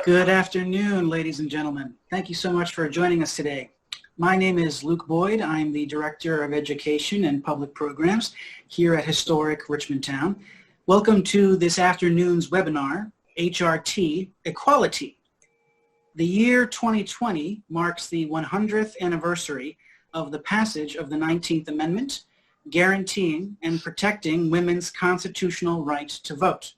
Good afternoon, ladies and gentlemen. Thank you so much for joining us today. My name is Luke Boyd. I'm the Director of Education and Public Programs here at Historic Richmond Town. Welcome to this afternoon's webinar, HRT, EqualiTea. The year 2020 marks the 100th anniversary of the passage of the 19th Amendment, guaranteeing and protecting women's constitutional right to vote.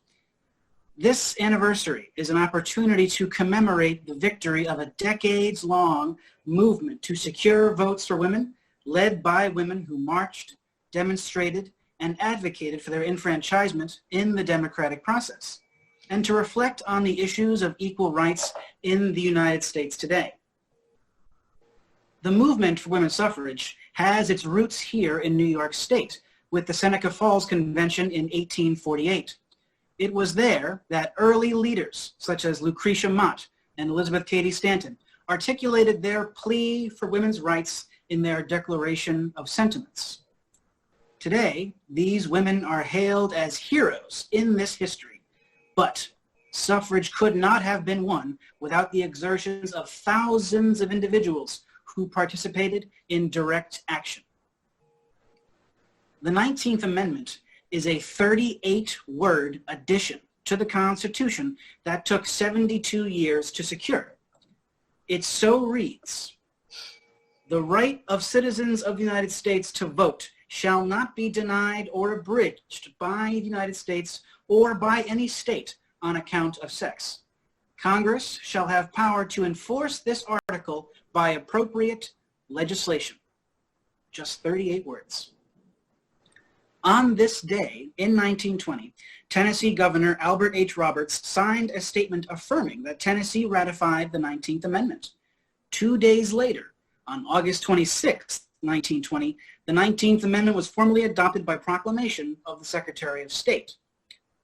This anniversary is an opportunity to commemorate the victory of a decades-long movement to secure votes for women, led by women who marched, demonstrated, and advocated for their enfranchisement in the democratic process, and to reflect on the issues of equal rights in the United States today. The movement for women's suffrage has its roots here in New York State with the Seneca Falls Convention in 1848. It was there that early leaders such as Lucretia Mott and Elizabeth Cady Stanton articulated their plea for women's rights in their Declaration of Sentiments. Today, these women are hailed as heroes in this history, but suffrage could not have been won without the exertions of thousands of individuals who participated in direct action. The 19th Amendment is a 38-word addition to the Constitution that took 72 years to secure. It so reads, "The right of citizens of the United States to vote shall not be denied or abridged by the United States or by any state on account of sex. Congress shall have power to enforce this article by appropriate legislation." Just 38 words. On this day, in 1920, Tennessee Governor Albert H. Roberts signed a statement affirming that Tennessee ratified the 19th Amendment. 2 days later, on August 26, 1920, the 19th Amendment was formally adopted by proclamation of the Secretary of State.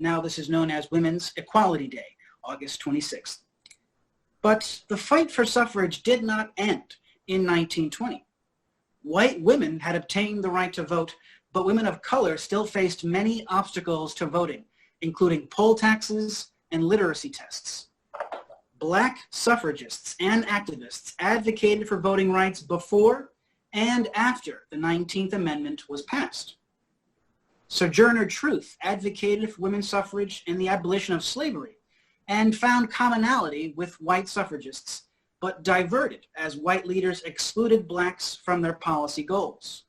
Now this is known as Women's Equality Day, August 26th. But the fight for suffrage did not end in 1920. White women had obtained the right to vote, but women of color still faced many obstacles to voting, including poll taxes and literacy tests. Black suffragists and activists advocated for voting rights before and after the 19th Amendment was passed. Sojourner Truth advocated for women's suffrage and the abolition of slavery and found commonality with white suffragists, but diverted as white leaders excluded blacks from their policy goals.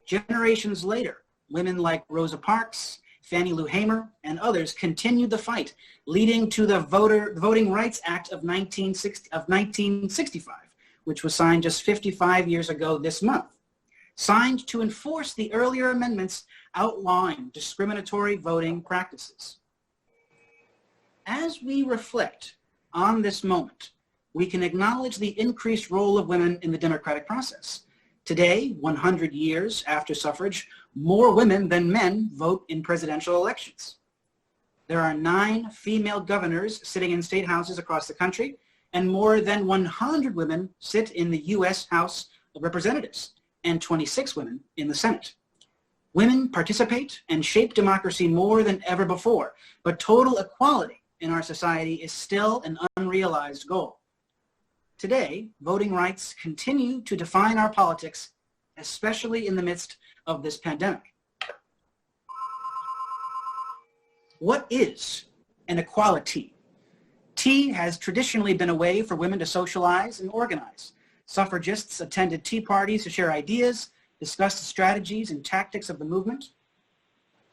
Generations later, women like Rosa Parks, Fannie Lou Hamer, and others continued the fight, leading to the Voting Rights Act of 1965, which was signed just 55 years ago this month, signed to enforce the earlier amendments outlawing discriminatory voting practices. As we reflect on this moment, we can acknowledge the increased role of women in the democratic process. Today, 100 years after suffrage, more women than men vote in presidential elections. There are 9 female governors sitting in state houses across the country, and more than 100 women sit in the U.S. House of Representatives, and 26 women in the Senate. Women participate and shape democracy more than ever before, but total equality in our society is still an unrealized goal. Today, voting rights continue to define our politics, especially in the midst of this pandemic. What is an equality? Tea has traditionally been a way for women to socialize and organize. Suffragists attended tea parties to share ideas, discuss the strategies and tactics of the movement,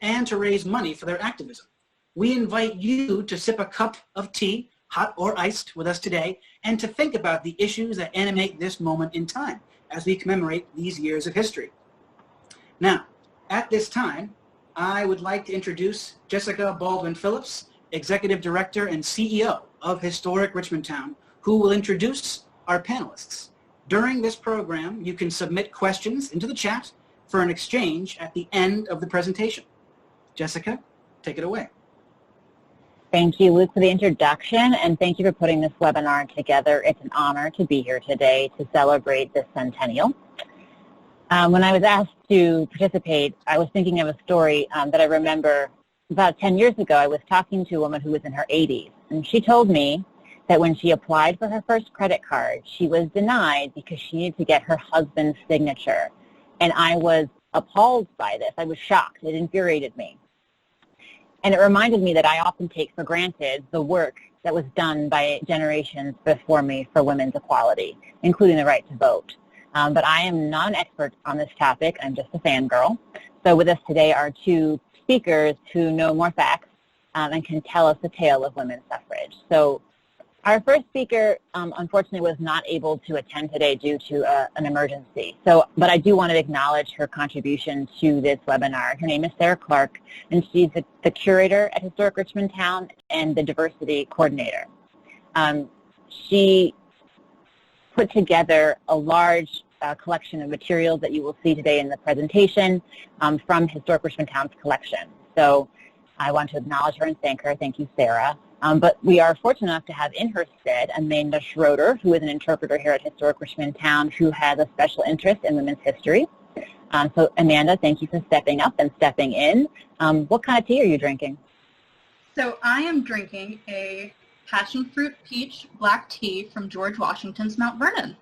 and to raise money for their activism. We invite you to sip a cup of tea, hot or iced, with us today, and to think about the issues that animate this moment in time as we commemorate these years of history. Now, at this time, I would like to introduce Jessica Baldwin Phillips, Executive Director and CEO of Historic Richmond Town, who will introduce our panelists. During this program, you can submit questions into the chat for an exchange at the end of the presentation. Jessica, take it away. Thank you, Luke, for the introduction, and thank you for putting this webinar together. It's an honor to be here today to celebrate the centennial. When I was asked to participate, I was thinking of a story that I remember about 10 years ago. I was talking to a woman who was in her 80s, and she told me that when she applied for her first credit card, she was denied because she needed to get her husband's signature. And I was appalled by this. I was shocked. It infuriated me. And it reminded me that I often take for granted the work that was done by generations before me for women's equality, including the right to vote. But I am not an expert on this topic. I'm just a fangirl. So with us today are two speakers who know more facts and can tell us the tale of women's suffrage. So our first speaker, unfortunately, was not able to attend today due to an emergency. But I do want to acknowledge her contribution to this webinar. Her name is Sarah Clark, and she's the curator at Historic Richmond Town and the diversity coordinator. She put together a large collection of materials that you will see today in the presentation from Historic Richmond Town's collection. So I want to acknowledge her and thank her. Thank you, Sarah. But we are fortunate enough to have in her stead Amanda Schroeder, who is an interpreter here at Historic Richmond Town, who has a special interest in women's history. So Amanda, thank you for stepping up and stepping in. What kind of tea are you drinking? So I am drinking a passion fruit peach black tea from George Washington's Mount Vernon.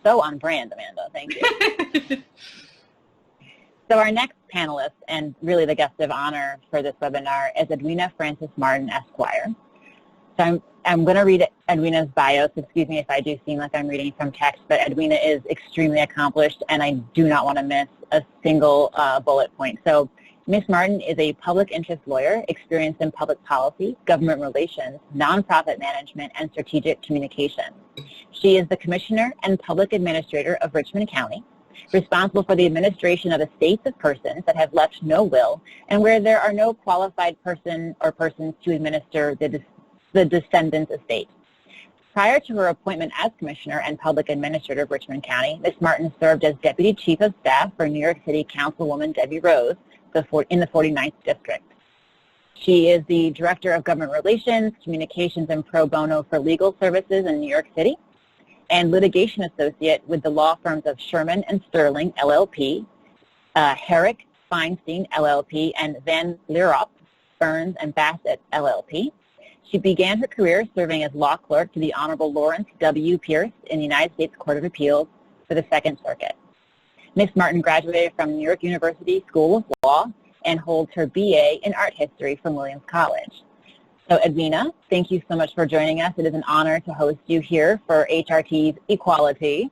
So on brand, Amanda. Thank you. So our next panelist, and really the guest of honor for this webinar, is Edwina Frances Martin, Esquire. So I'm going to read Edwina's bio, so excuse me if I do seem like I'm reading from text, but Edwina is extremely accomplished, and I do not want to miss a single bullet point. So Ms. Martin is a public interest lawyer experienced in public policy, government relations, nonprofit management, and strategic communication. She is the Commissioner and Public Administrator of Richmond County, responsible for the administration of estates of persons that have left no will and where there are no qualified person or persons to administer the descendant's estate. Prior to her appointment as Commissioner and Public Administrator of Richmond County, Ms. Martin served as Deputy Chief of Staff for New York City Councilwoman Debbie Rose in the 49th District. She is the Director of Government Relations, Communications, and Pro Bono for Legal Services in New York City, and litigation associate with the law firms of Sherman and Sterling, LLP, Herrick, Feinstein, LLP, and Van Lierop, Burns, and Bassett, LLP. She began her career serving as law clerk to the Honorable Lawrence W. Pierce in the United States Court of Appeals for the Second Circuit. Ms. Martin graduated from New York University School of Law and holds her BA in Art History from Williams College. So Edwina, thank you so much for joining us. It is an honor to host you here for HRT's EqualiTea.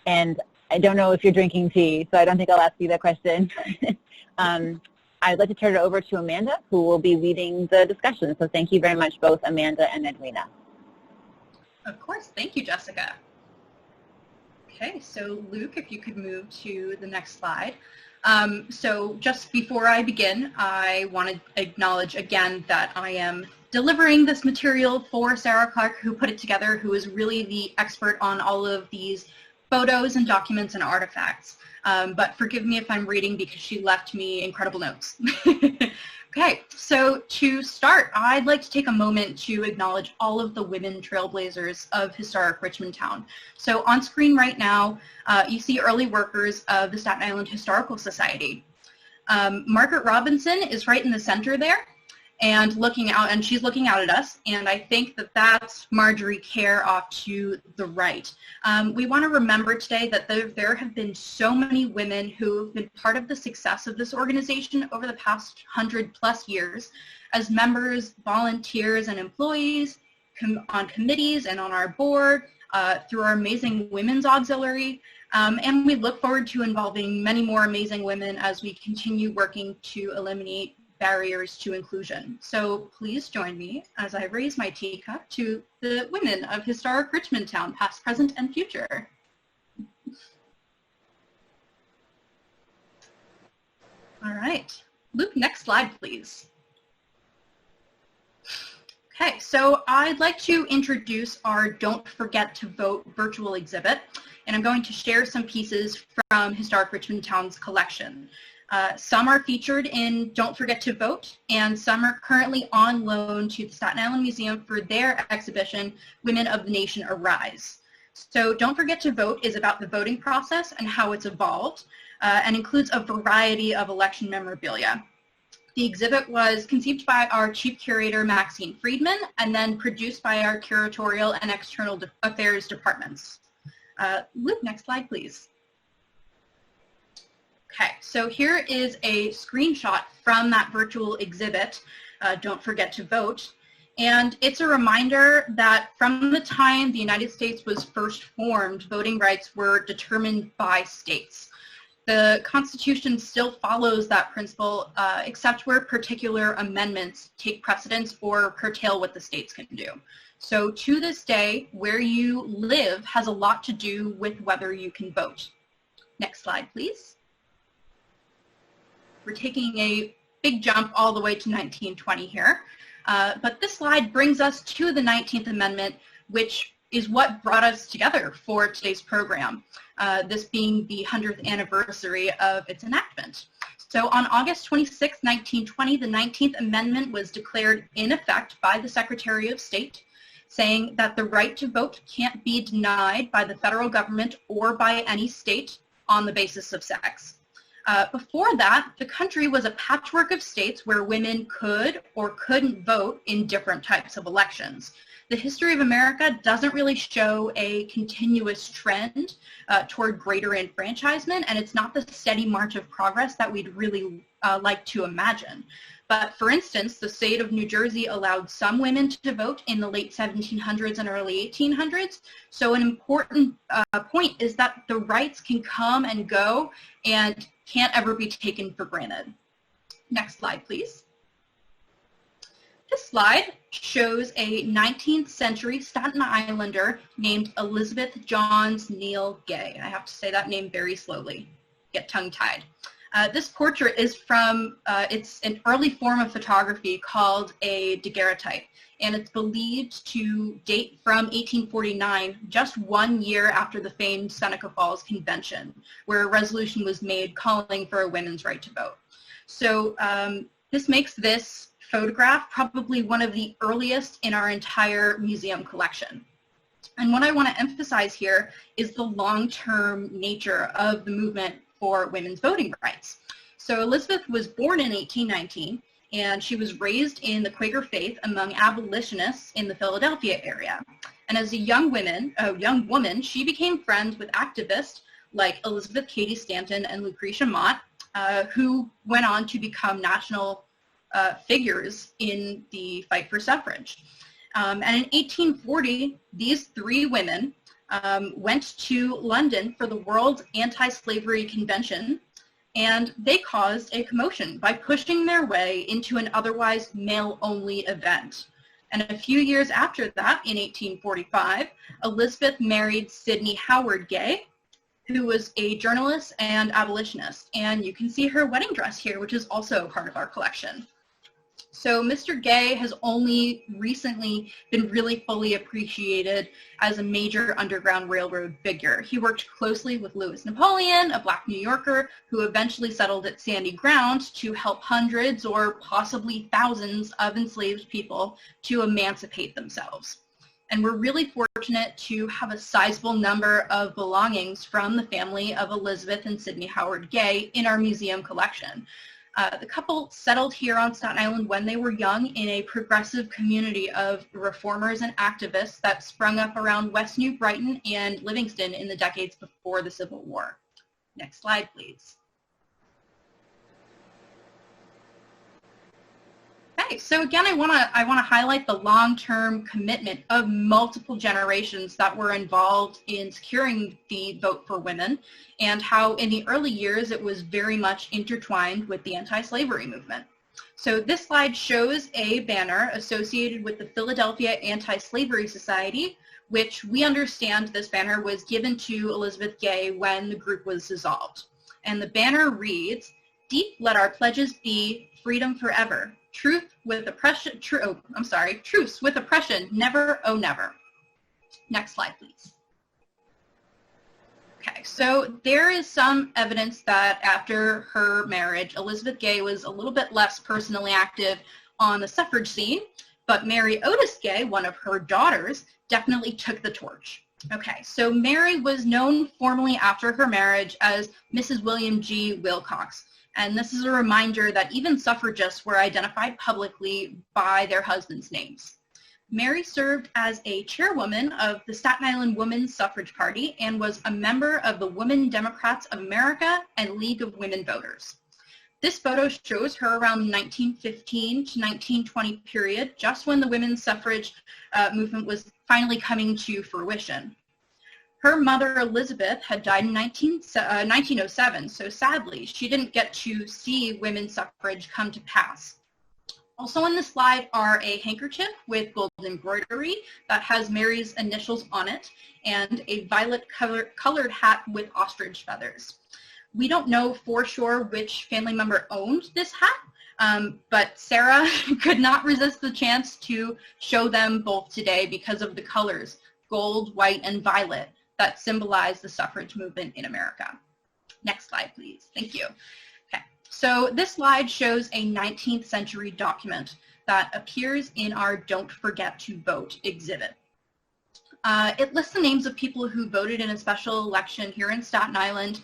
And I don't know if you're drinking tea, so I don't think I'll ask you that question. I'd like to turn it over to Amanda, who will be leading the discussion. So thank you very much, both Amanda and Edwina. Of course. Thank you, Jessica. Okay, so Luke, if you could move to the next slide. So just before I begin, I want to acknowledge again that I am delivering this material for Sarah Clark, who put it together, who is really the expert on all of these photos and documents and artifacts. But forgive me if I'm reading because she left me incredible notes. Okay, so to start, I'd like to take a moment to acknowledge all of the women trailblazers of Historic Richmond Town. So on screen right now, you see early workers of the Staten Island Historical Society. Margaret Robinson is right in the center there and looking out, and she's looking out at us, and I think that that's Marjorie Kerr off to the right. We want to remember today that there have been so many women who have been part of the success of this organization over the past 100+ years as members, volunteers, and employees on committees and on our board, through our amazing Women's Auxiliary, and we look forward to involving many more amazing women as we continue working to eliminate barriers to inclusion. So please join me as I raise my teacup to the women of Historic Richmond Town, past, present, and future. All right, Luke, next slide, please. Okay, so I'd like to introduce our Don't Forget to Vote virtual exhibit, and I'm going to share some pieces from Historic Richmond Town's collection. Some are featured in Don't Forget to Vote, and some are currently on loan to the Staten Island Museum for their exhibition, Women of the Nation Arise. So Don't Forget to Vote is about the voting process and how it's evolved, and includes a variety of election memorabilia. The exhibit was conceived by our Chief Curator, Maxine Friedman, and then produced by our Curatorial and External Affairs departments. Luke, next slide, please. Okay, so here is a screenshot from that virtual exhibit, Don't Forget to Vote. And it's a reminder that from the time the United States was first formed, voting rights were determined by states. The Constitution still follows that principle, except where particular amendments take precedence or curtail what the states can do. So to this day, where you live has a lot to do with whether you can vote. Next slide, please. We're taking a big jump all the way to 1920 here. But this slide brings us to the 19th Amendment, which is what brought us together for today's program, this being the 100th anniversary of its enactment. So on August 26, 1920, the 19th Amendment was declared in effect by the Secretary of State, saying that the right to vote can't be denied by the federal government or by any state on the basis of sex. Before that, the country was a patchwork of states where women could or couldn't vote in different types of elections. The history of America doesn't really show a continuous trend toward greater enfranchisement, and it's not the steady march of progress that we'd really like to imagine. But for instance, the state of New Jersey allowed some women to vote in the late 1700s and early 1800s. So an important point is that the rights can come and go and can't ever be taken for granted. Next slide, please. This slide shows a 19th century Staten Islander named Elizabeth Johns Neal Gay. I have to say that name very slowly, get tongue-tied. This portrait is from, it's an early form of photography called a daguerreotype, and it's believed to date from 1849, just 1 year after the famed Seneca Falls Convention, where a resolution was made calling for a women's right to vote. So this makes this photograph probably one of the earliest in our entire museum collection. And what I want to emphasize here is the long-term nature of the movement for women's voting rights. So Elizabeth was born in 1819, and she was raised in the Quaker faith among abolitionists in the Philadelphia area. And as a young woman, she became friends with activists like Elizabeth Cady Stanton and Lucretia Mott, who went on to become national figures in the fight for suffrage. And in 1840, these three women went to London for the World Anti-Slavery Convention, and they caused a commotion by pushing their way into an otherwise male-only event. And a few years after that, in 1845, Elizabeth married Sidney Howard Gay, who was a journalist and abolitionist. And you can see her wedding dress here, which is also part of our collection. So Mr. Gay has only recently been really fully appreciated as a major Underground Railroad figure. He worked closely with Louis Napoleon, a Black New Yorker, who eventually settled at Sandy Ground to help hundreds or possibly thousands of enslaved people to emancipate themselves. And we're really fortunate to have a sizable number of belongings from the family of Elizabeth and Sidney Howard Gay in our museum collection. The couple settled here on Staten Island when they were young in a progressive community of reformers and activists that sprung up around West New Brighton and Livingston in the decades before the Civil War. Next slide, please. Okay, so again, I want to highlight the long-term commitment of multiple generations that were involved in securing the vote for women, and how in the early years it was very much intertwined with the anti-slavery movement. So this slide shows a banner associated with the Philadelphia Anti-Slavery Society, which we understand this banner was given to Elizabeth Gay when the group was dissolved. And the banner reads, "Deep let our pledges be, freedom forever. Truce with oppression, never, oh never." Next slide, please. Okay, so there is some evidence that after her marriage, Elizabeth Gay was a little bit less personally active on the suffrage scene, but Mary Otis Gay, one of her daughters, definitely took the torch. Okay, so Mary was known formally after her marriage as Mrs. William G. Wilcox, And this is a reminder that even suffragists were identified publicly by their husbands' names. Mary served as a chairwoman of the Staten Island Women's Suffrage Party and was a member of the Women Democrats of America and League of Women Voters. This photo shows her around the 1915 to 1920 period, just when the women's suffrage movement was finally coming to fruition. Her mother, Elizabeth, had died in 1907, so sadly, she didn't get to see women's suffrage come to pass. Also on the slide are a handkerchief with gold embroidery that has Mary's initials on it and a violet colored hat with ostrich feathers. We don't know for sure which family member owned this hat, but Sarah could not resist the chance to show them both today because of the colors, gold, white, and violet, that symbolize the suffrage movement in America. Next slide, please. Thank you. Okay. So this slide shows a 19th century document that appears in our Don't Forget to Vote exhibit. It lists the names of people who voted in a special election here in Staten Island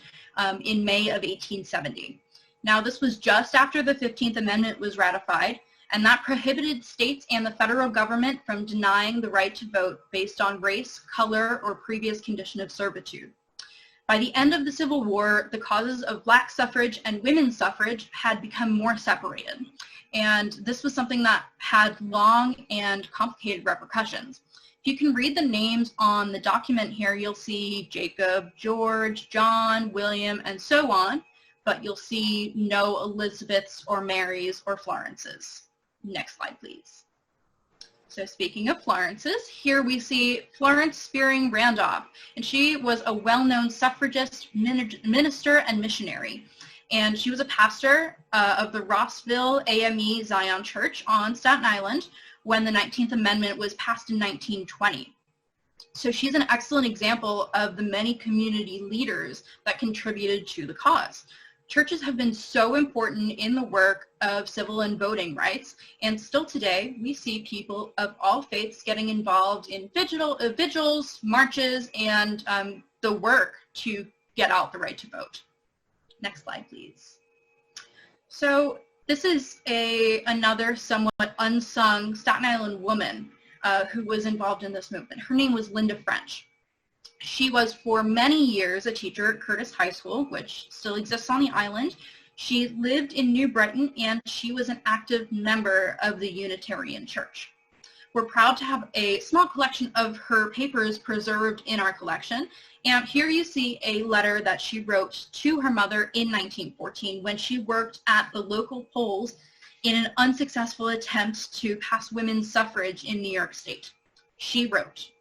in May of 1870. Now, this was just after the 15th Amendment was ratified, and that prohibited states and the federal government from denying the right to vote based on race, color, or previous condition of servitude. By the end of the Civil War, the causes of black suffrage and women's suffrage had become more separated, and this was something that had long and complicated repercussions. If you can read the names on the document here, you'll see Jacob, George, John, William, and so on, but you'll see no Elizabeths or Marys or Florences. Next slide, please. So speaking of Florences, here we see Florence Spearing Randolph, and she was a well-known suffragist, minister, and missionary. And she was a pastor of the Rossville AME Zion Church on Staten Island when the 19th Amendment was passed in 1920. So she's an excellent example of the many community leaders that contributed to the cause. Churches have been so important in the work of civil and voting rights, and still today we see people of all faiths getting involved in vigils, marches, and the work to get out the right to vote. Next slide, please. So this is another somewhat unsung Staten Island woman who was involved in this movement. Her name was Linda French. She was for many years a teacher at Curtis High School, which still exists on the island. She lived in New Brighton, and she was an active member of the Unitarian Church. We're proud to have a small collection of her papers preserved in our collection. And here you see a letter that she wrote to her mother in 1914 when she worked at the local polls in an unsuccessful attempt to pass women's suffrage in New York State. She wrote,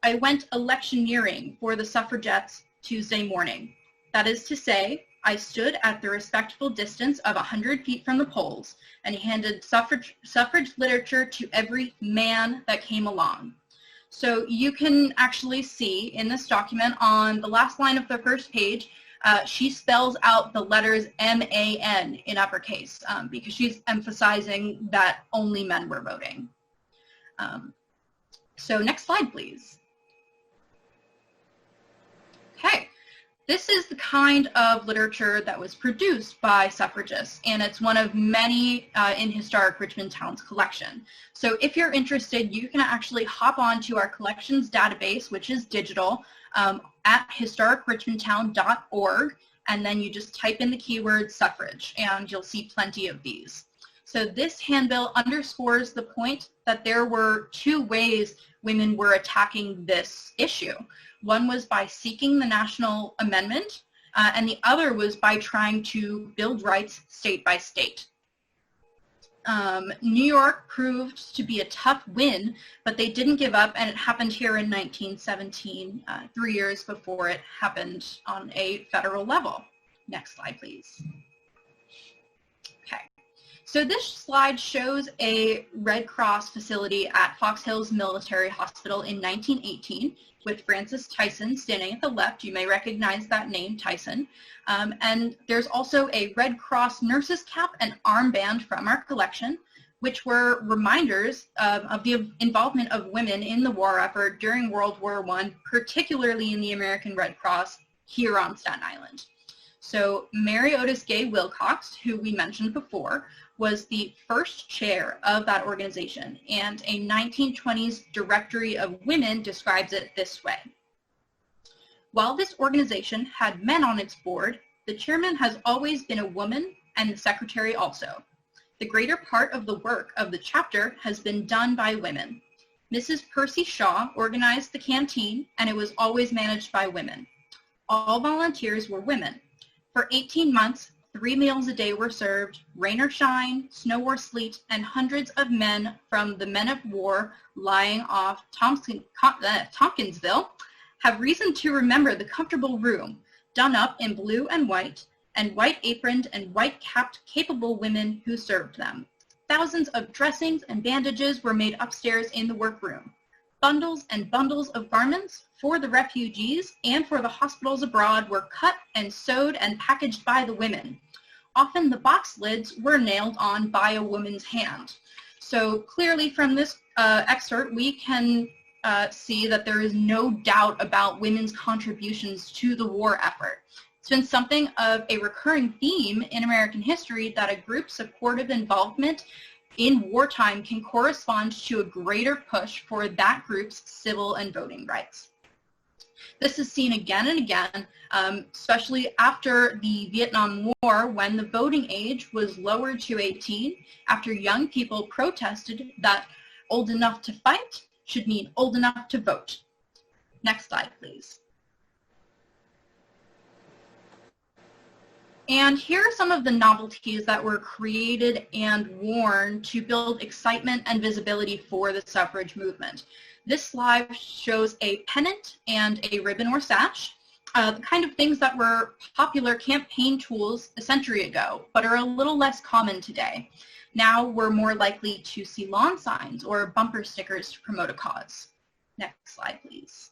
"I went electioneering for the suffragettes Tuesday morning. That is to say, I stood at the respectful distance of 100 feet from the polls and handed suffrage literature to every man that came along." So you can actually see in this document on the last line of the first page, she spells out the letters M-A-N in uppercase because she's emphasizing that only men were voting. So next slide, please. Okay. This is the kind of literature that was produced by suffragists, and it's one of many in Historic Richmond Town's collection. So if you're interested, you can actually hop onto our collections database, which is digital, at historicrichmondtown.org, and then you just type in the keyword suffrage, and you'll see plenty of these. So this handbill underscores the point that there were two ways women were attacking this issue. One was by seeking the national amendment, and the other was by trying to build rights state by state. New York proved to be a tough win, but they didn't give up, and it happened here in 1917, 3 years before it happened on a federal level. Next slide, please. Okay. So this slide shows a Red Cross facility at Fox Hills Military Hospital in 1918 with Francis Tyson standing at the left. You may recognize that name, Tyson. And there's also a Red Cross nurse's cap and armband from our collection, which were reminders of the involvement of women in the war effort during World War I, particularly in the American Red Cross here on Staten Island. So Mary Otis Gay Wilcox, who we mentioned before, was the first chair of that organization, and a 1920s Directory of Women describes it this way. While this organization had men on its board, the chairman has always been a woman, and the secretary also. The greater part of the work of the chapter has been done by women. Mrs. Percy Shaw organized the canteen, and it was always managed by women. All volunteers were women. For 18 months, 3 meals a day were served, rain or shine, snow or sleet, and hundreds of men from the men of war lying off Tompkinsville have reason to remember the comfortable room, done up in blue and white aproned and white-capped capable women who served them. Thousands of dressings and bandages were made upstairs in the workroom. Bundles and bundles of garments for the refugees and for the hospitals abroad were cut and sewed and packaged by the women. Often the box lids were nailed on by a woman's hand. So clearly from this excerpt, we can see that there is no doubt about women's contributions to the war effort. It's been something of a recurring theme in American history that a group's supportive involvement in wartime can correspond to a greater push for that group's civil and voting rights. This is seen again and again, especially after the Vietnam War, when the voting age was lowered to 18, after young people protested that old enough to fight should mean old enough to vote. Next slide, please. And here are some of the novelties that were created and worn to build excitement and visibility for the suffrage movement. This slide shows a pennant and a ribbon or sash, the kind of things that were popular campaign tools a century ago, but are a little less common today. Now we're more likely to see lawn signs or bumper stickers to promote a cause. Next slide, please.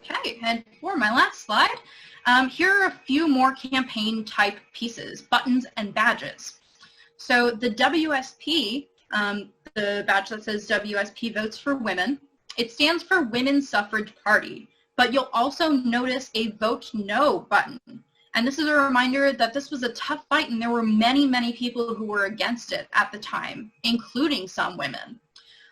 Okay, and for my last slide, here are a few more campaign type pieces, buttons and badges. So the WSP, the badge that says WSP Votes for Women, it stands for Women's Suffrage Party, but you'll also notice a Vote No button. And this is a reminder that this was a tough fight, and there were many, many people who were against it at the time, including some women.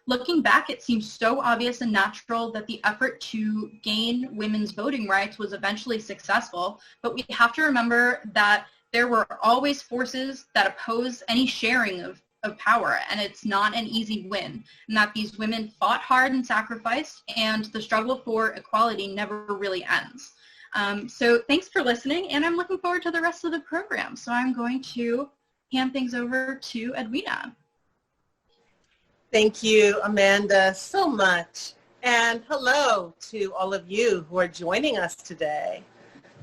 Looking back, it seems so obvious and natural that the effort to gain women's voting rights was eventually successful, but we have to remember that there were always forces that oppose any sharing of power, and it's not an easy win, and that these women fought hard and sacrificed, and the struggle for equality never really ends. So thanks for listening, and I'm looking forward to the rest of the program. So I'm going to hand things over to Edwina. Thank you, Amanda, so much. And hello to all of you who are joining us today.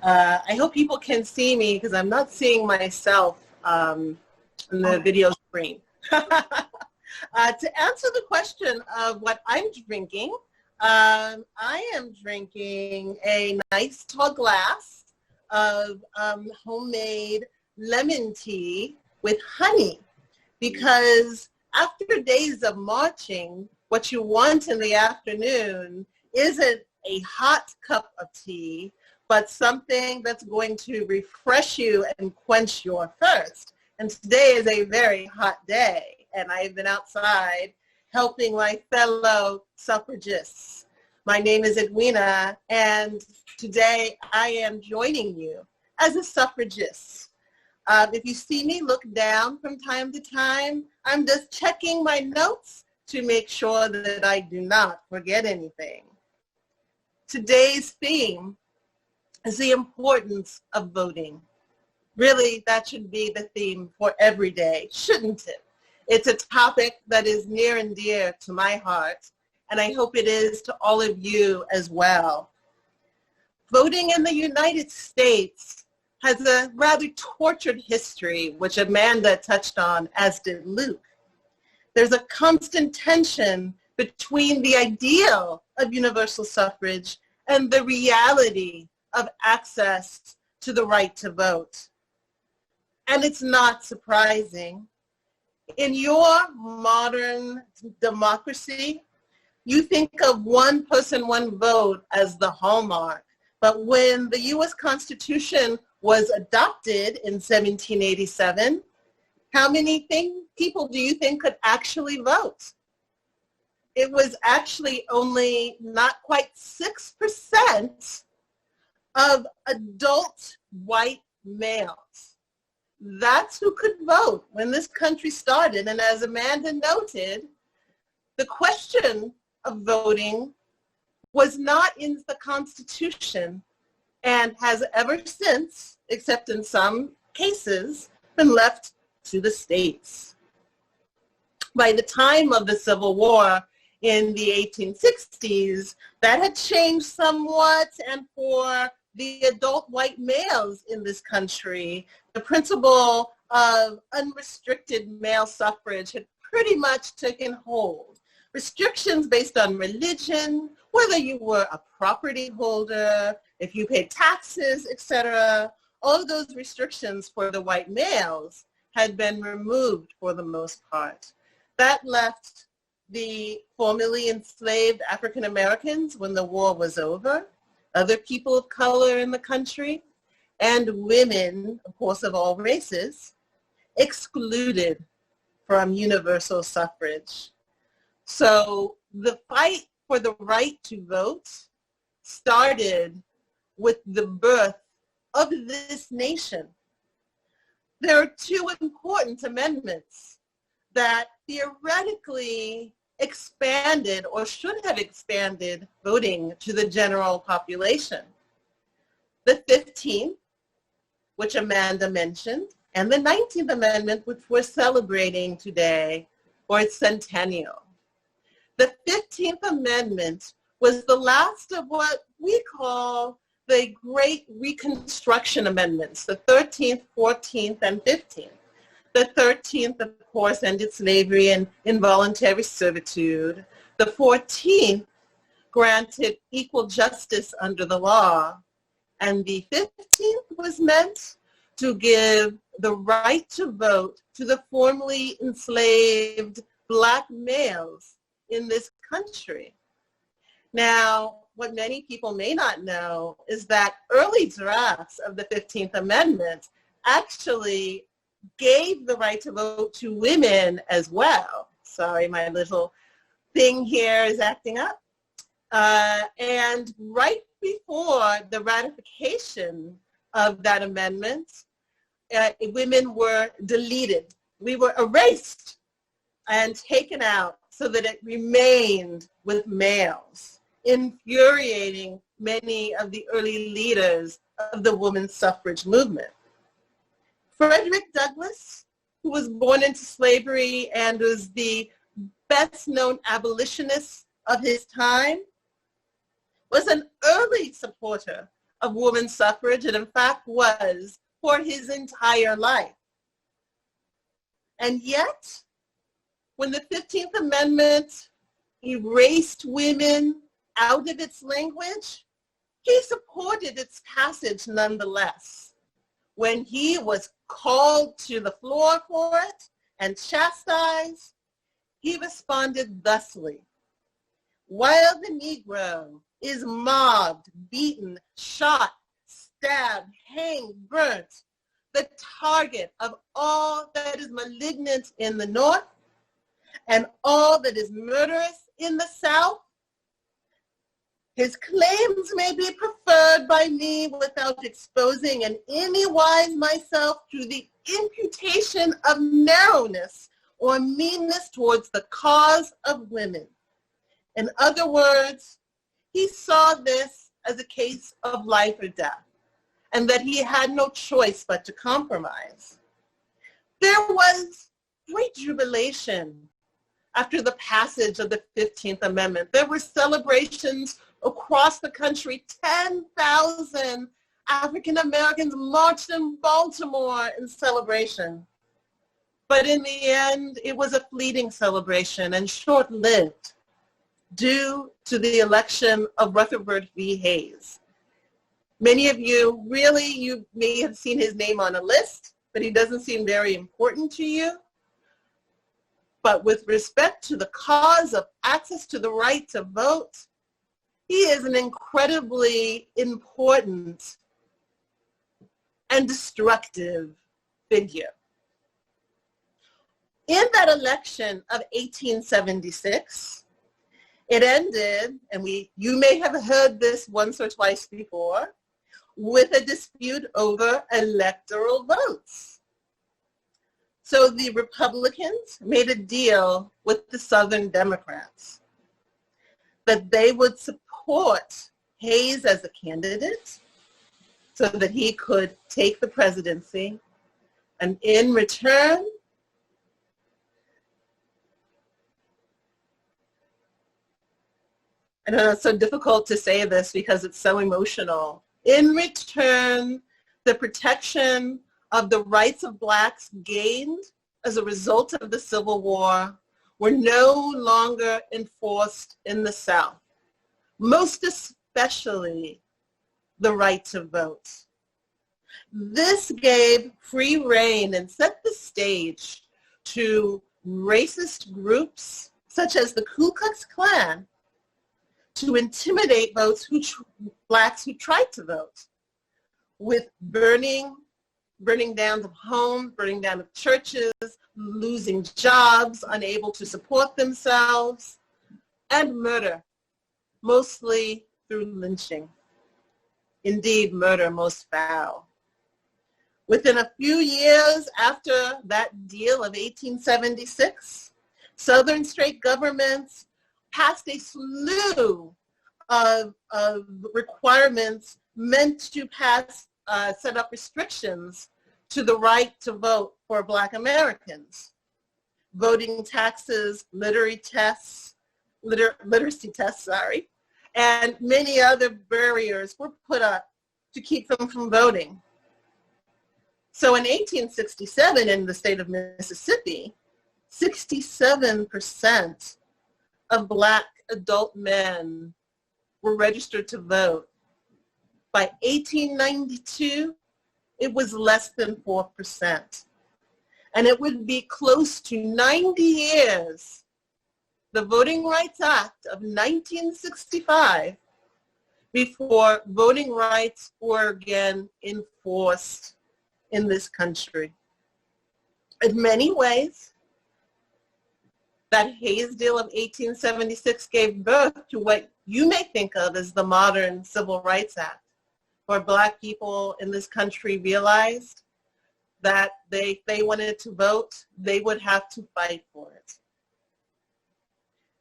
I hope people can see me because I'm not seeing myself on the video screen. To answer the question of what I'm drinking, I am drinking a nice tall glass of homemade lemon tea with honey, because after days of marching, what you want in the afternoon isn't a hot cup of tea, but something that's going to refresh you and quench your thirst. And today is a very hot day, and I've been outside helping my fellow suffragists. My name is Edwina, and today I am joining you as a suffragist. If you see me look down from time to time, I'm just checking my notes to make sure that I do not forget anything. Today's theme is the importance of voting. Really, that should be the theme for every day, shouldn't it? It's a topic that is near and dear to my heart, and I hope it is to all of you as well. Voting in the United States has a rather tortured history, which Amanda touched on, as did Luke. There's a constant tension between the ideal of universal suffrage and the reality of access to the right to vote. And it's not surprising. In your modern democracy, you think of one person, one vote as the hallmark, But when the U.S. Constitution was adopted in 1787, how many people do you think could actually vote? It was actually only not quite 6% of adult white males. That's who could vote when this country started. And as Amanda noted, the question of voting was not in the Constitution and has ever since, except in some cases, been left to the states. By the time of the Civil War in the 1860s, that had changed somewhat, and for the adult white males in this country, the principle of unrestricted male suffrage had pretty much taken hold. Restrictions based on religion, whether you were a property holder, if you paid taxes, etc., all of those restrictions for the white males had been removed for the most part. That left the formerly enslaved African Americans when the war was over, other people of color in the country, and women, of course, of all races, excluded from universal suffrage. So the fight for the right to vote started with the birth of this nation. There are two important amendments that theoretically expanded or should have expanded voting to the general population. The 15th, which Amanda mentioned, and the 19th Amendment, which we're celebrating today for its centennial. The 15th Amendment was the last of what we call the Great Reconstruction Amendments, the 13th, 14th, and 15th. The 13th, of course, ended slavery and involuntary servitude. The 14th granted equal justice under the law. And the 15th was meant to give the right to vote to the formerly enslaved Black males in this country. Now, what many people may not know is that early drafts of the 15th Amendment actually gave the right to vote to women as well. Sorry, my little thing here is acting up. And right before the ratification of that amendment, women were deleted. We were erased and taken out so that it remained with males, infuriating many of the early leaders of the women's suffrage movement. Frederick Douglass, who was born into slavery and was the best-known abolitionist of his time, was an early supporter of women's suffrage, and in fact was for his entire life. And yet, when the 15th Amendment erased women out of its language, he supported its passage nonetheless. When he was called to the floor for it and chastised, he responded thusly: "While the Negro is mobbed, beaten, shot, stabbed, hanged, burnt, the target of all that is malignant in the North and all that is murderous in the South, his claims may be preferred by me without exposing in any wise myself to the imputation of narrowness or meanness towards the cause of women." In other words, he saw this as a case of life or death, and that he had no choice but to compromise. There was great jubilation after the passage of the 15th Amendment. There were celebrations across the country. 10,000 African Americans marched in Baltimore in celebration. But in the end, it was a fleeting celebration and short-lived due to the election of Rutherford B. Hayes. Many of you, really, you may have seen his name on a list, but he doesn't seem very important to you. But with respect to the cause of access to the right to vote, he is an incredible incredibly important and destructive figure. In that election of 1876, it ended, and you may have heard this once or twice before, with a dispute over electoral votes. So the Republicans made a deal with the Southern Democrats that they would support Hayes as a candidate so that he could take the presidency, and in return, I know it's so difficult to say this because it's so emotional. In return, the protection of the rights of blacks gained as a result of the Civil War were no longer enforced in the South, most especially the right to vote. This gave free rein and set the stage to racist groups such as the Ku Klux Klan to intimidate blacks who tried to vote with burning down of homes, burning down of churches, losing jobs, unable to support themselves, and murder, mostly through lynching. Indeed, murder most foul. Within a few years after that deal of 1876, Southern state governments passed a slew of requirements meant to set up restrictions to the right to vote for Black Americans. Voting taxes, literacy tests, and many other barriers were put up to keep them from voting. So in 1867 in the state of Mississippi, 67% of Black adult men were registered to vote. By 1892, it was less than 4%. And it would be close to 90 years, the Voting Rights Act of 1965, before voting rights were again enforced in this country. In many ways, that Hayes deal of 1876 gave birth to what you may think of as the modern Civil Rights Act, where Black people in this country realized that if they wanted to vote, they would have to fight for it.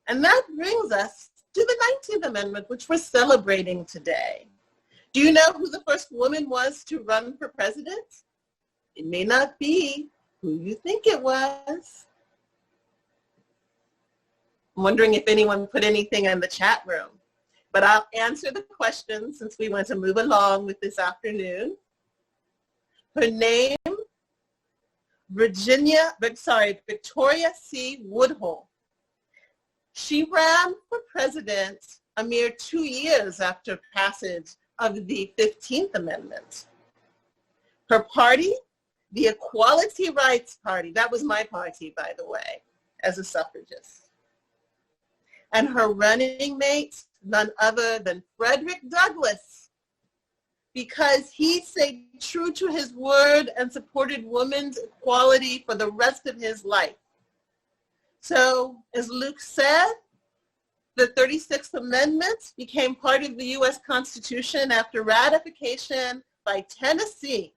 And that brings us to the 19th Amendment, which we're celebrating today. Do you know who the first woman was to run for president? It may not be who you think it was. I'm wondering if anyone put anything in the chat room, but I'll answer the question since we want to move along with this afternoon. Her name, Victoria C. Woodhull. She ran for president a mere 2 years after passage of the 15th Amendment. Her party, the Equality Rights Party, that was my party, by the way, as a suffragist. And her running mate, none other than Frederick Douglass, because he stayed true to his word and supported women's equality for the rest of his life. So, as Luke said, the 36th Amendment became part of the U.S. Constitution after ratification by Tennessee.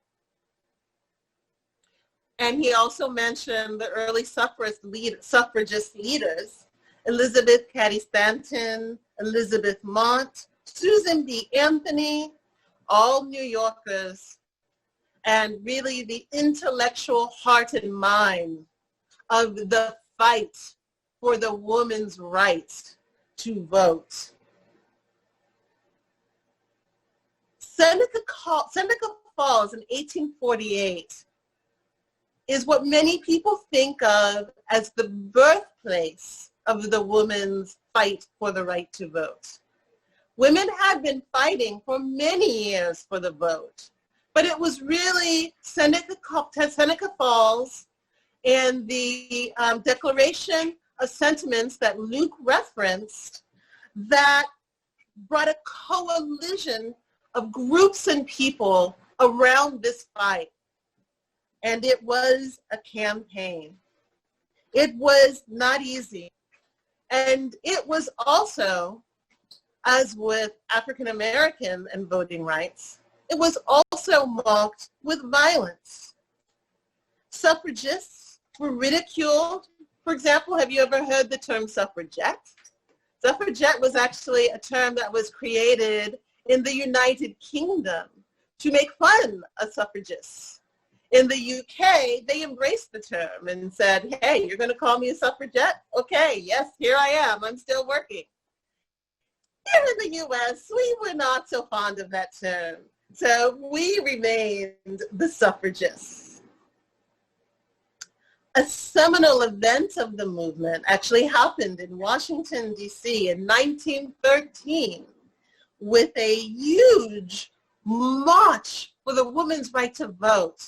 And he also mentioned the early suffragist leaders, Elizabeth Cady Stanton, Elizabeth Mott, Susan B. Anthony, all New Yorkers, and really the intellectual heart and mind of the fight for the woman's rights to vote. Seneca Falls in 1848 is what many people think of as the birthplace of the woman's fight for the right to vote. Women had been fighting for many years for the vote, but it was really Seneca Falls and the Declaration of Sentiments that Luke referenced that brought a coalition of groups and people around this fight. And it was a campaign. It was not easy. And it was also, as with African American and voting rights, it was also marked with violence. Suffragists were ridiculed. For example, have you ever heard the term suffragette? Suffragette was actually a term that was created in the United Kingdom to make fun of suffragists. In the UK, they embraced the term and said, hey, you're going to call me a suffragette? Okay, yes, here I am. I'm still working. Here in the US, we were not so fond of that term. So we remained the suffragists. A seminal event of the movement actually happened in Washington, D.C. in 1913 with a huge march for the women's right to vote.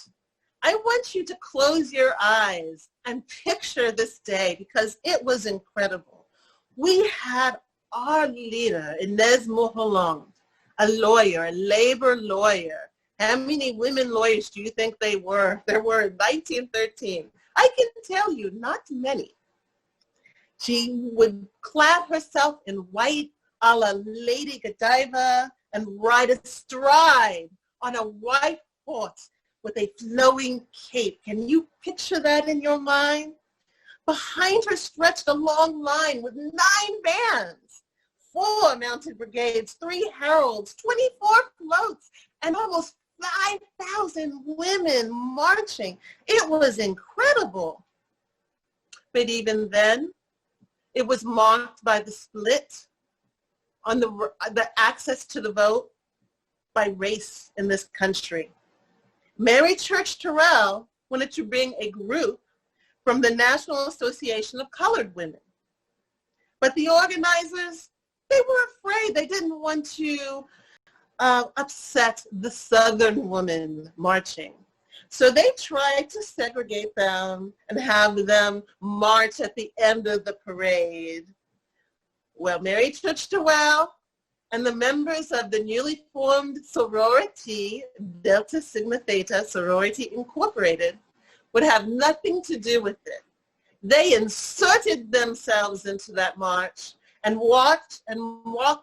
I want you to close your eyes and picture this day because it was incredible. We had our leader, Inez Mulholland, a lawyer, a labor lawyer. How many women lawyers do you think there were in 1913? I can tell you, not many. She would clad herself in white a la Lady Godiva and ride astride on a white horse with a flowing cape. Can you picture that in your mind? Behind her stretched a long line with 9 bands, 4 mounted brigades, 3 heralds, 24 floats, and almost 5,000 women marching. It was incredible. But even then, it was marked by the split on the access to the vote by race in this country. Mary Church Terrell wanted to bring a group from the National Association of Colored Women. But the organizers, they were afraid. They didn't want to upset the Southern women marching. So they tried to segregate them and have them march at the end of the parade. Well, Mary Church Terrell and the members of the newly formed sorority, Delta Sigma Theta Sorority Incorporated, would have nothing to do with it. They inserted themselves into that march and walked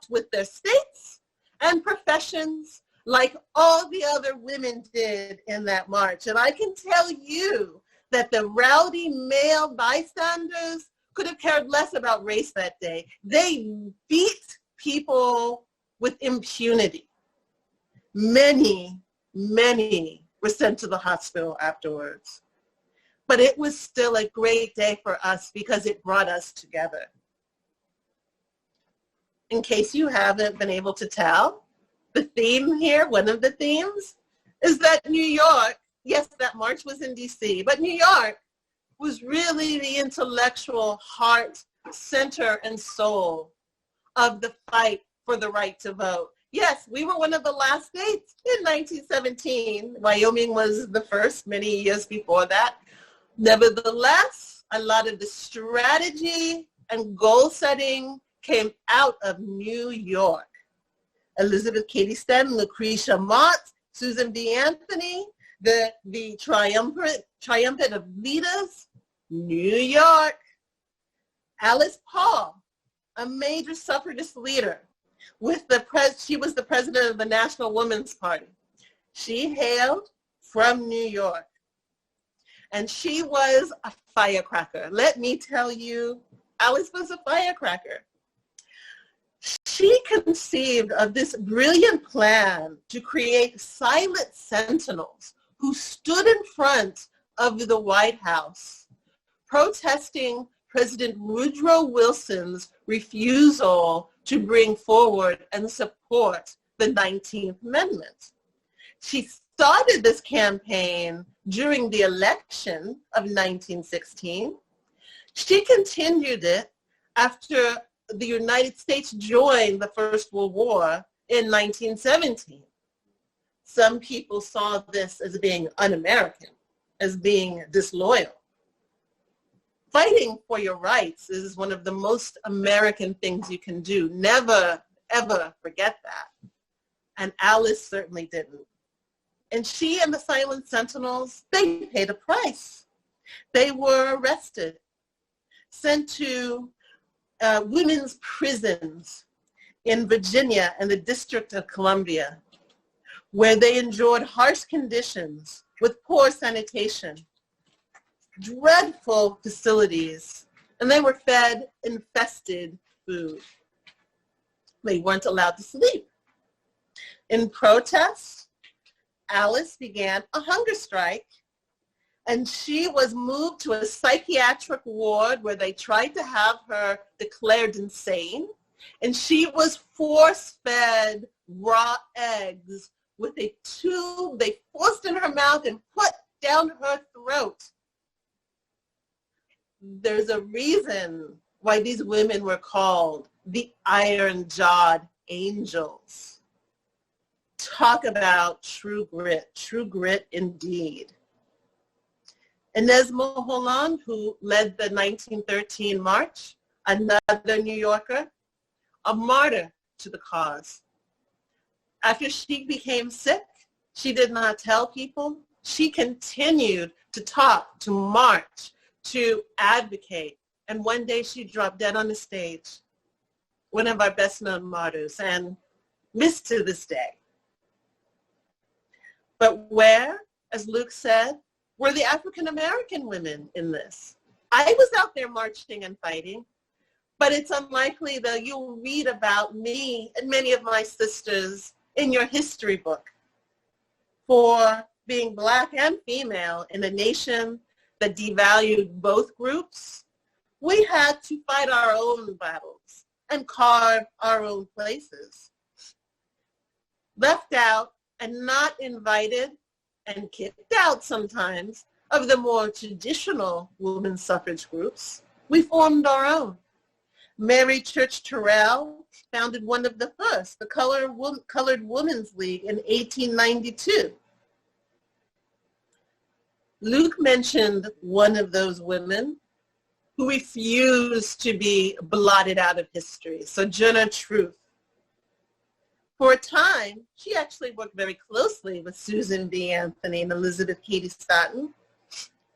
with their states and professions like all the other women did in that march. And I can tell you that the rowdy male bystanders could have cared less about race that day. They beat people with impunity. Many, many were sent to the hospital afterwards. But it was still a great day for us because it brought us together. In case you haven't been able to tell, the theme here, one of the themes, is that New York, yes, that march was in DC, but New York was really the intellectual heart, center, and soul of the fight for the right to vote. Yes, we were one of the last states in 1917. Wyoming was the first many years before that. Nevertheless, a lot of the strategy and goal setting came out of New York. Elizabeth Cady Stanton, Lucretia Mott, Susan B. Anthony, the triumphant of leaders, New York. Alice Paul, a major suffragist leader, she was the president of the National Women's Party. She hailed from New York, and she was a firecracker. Let me tell you, Alice was a firecracker. She conceived of this brilliant plan to create silent sentinels who stood in front of the White House, protesting President Woodrow Wilson's refusal to bring forward and support the 19th Amendment. She started this campaign during the election of 1916. She continued it after the United States joined the First World War in 1917. Some people saw this as being un-American, as being disloyal. Fighting for your rights is one of the most American things you can do. Never, ever forget that. And Alice certainly didn't. And she and the Silent Sentinels, they paid a price. They were arrested, sent to women's prisons in Virginia and the District of Columbia, where they endured harsh conditions with poor sanitation, dreadful facilities, and they were fed infested food. They weren't allowed to sleep. In protest, Alice began a hunger strike, and she was moved to a psychiatric ward where they tried to have her declared insane, and she was force-fed raw eggs with a tube they forced in her mouth and put down her throat. There's a reason why these women were called the iron-jawed angels. Talk about true grit indeed. Inez Milholland, who led the 1913 march, another New Yorker, a martyr to the cause. After she became sick, she did not tell people. She continued to talk, to march, to advocate, and one day she dropped dead on the stage. One of our best known martyrs, and missed to this day. But where, as Luke said, were the African American women in this? I was out there marching and fighting, but it's unlikely that you'll read about me and many of my sisters in your history book for being Black and female in a nation that devalued both groups. We had to fight our own battles and carve our own places. Left out and not invited and kicked out sometimes of the more traditional women's suffrage groups, we formed our own. Mary Church Terrell founded one of the first, the Colored Women's League in 1892. Luke mentioned one of those women who refused to be blotted out of history, Sojourner Truth. For a time, she actually worked very closely with Susan B. Anthony and Elizabeth Cady Stanton.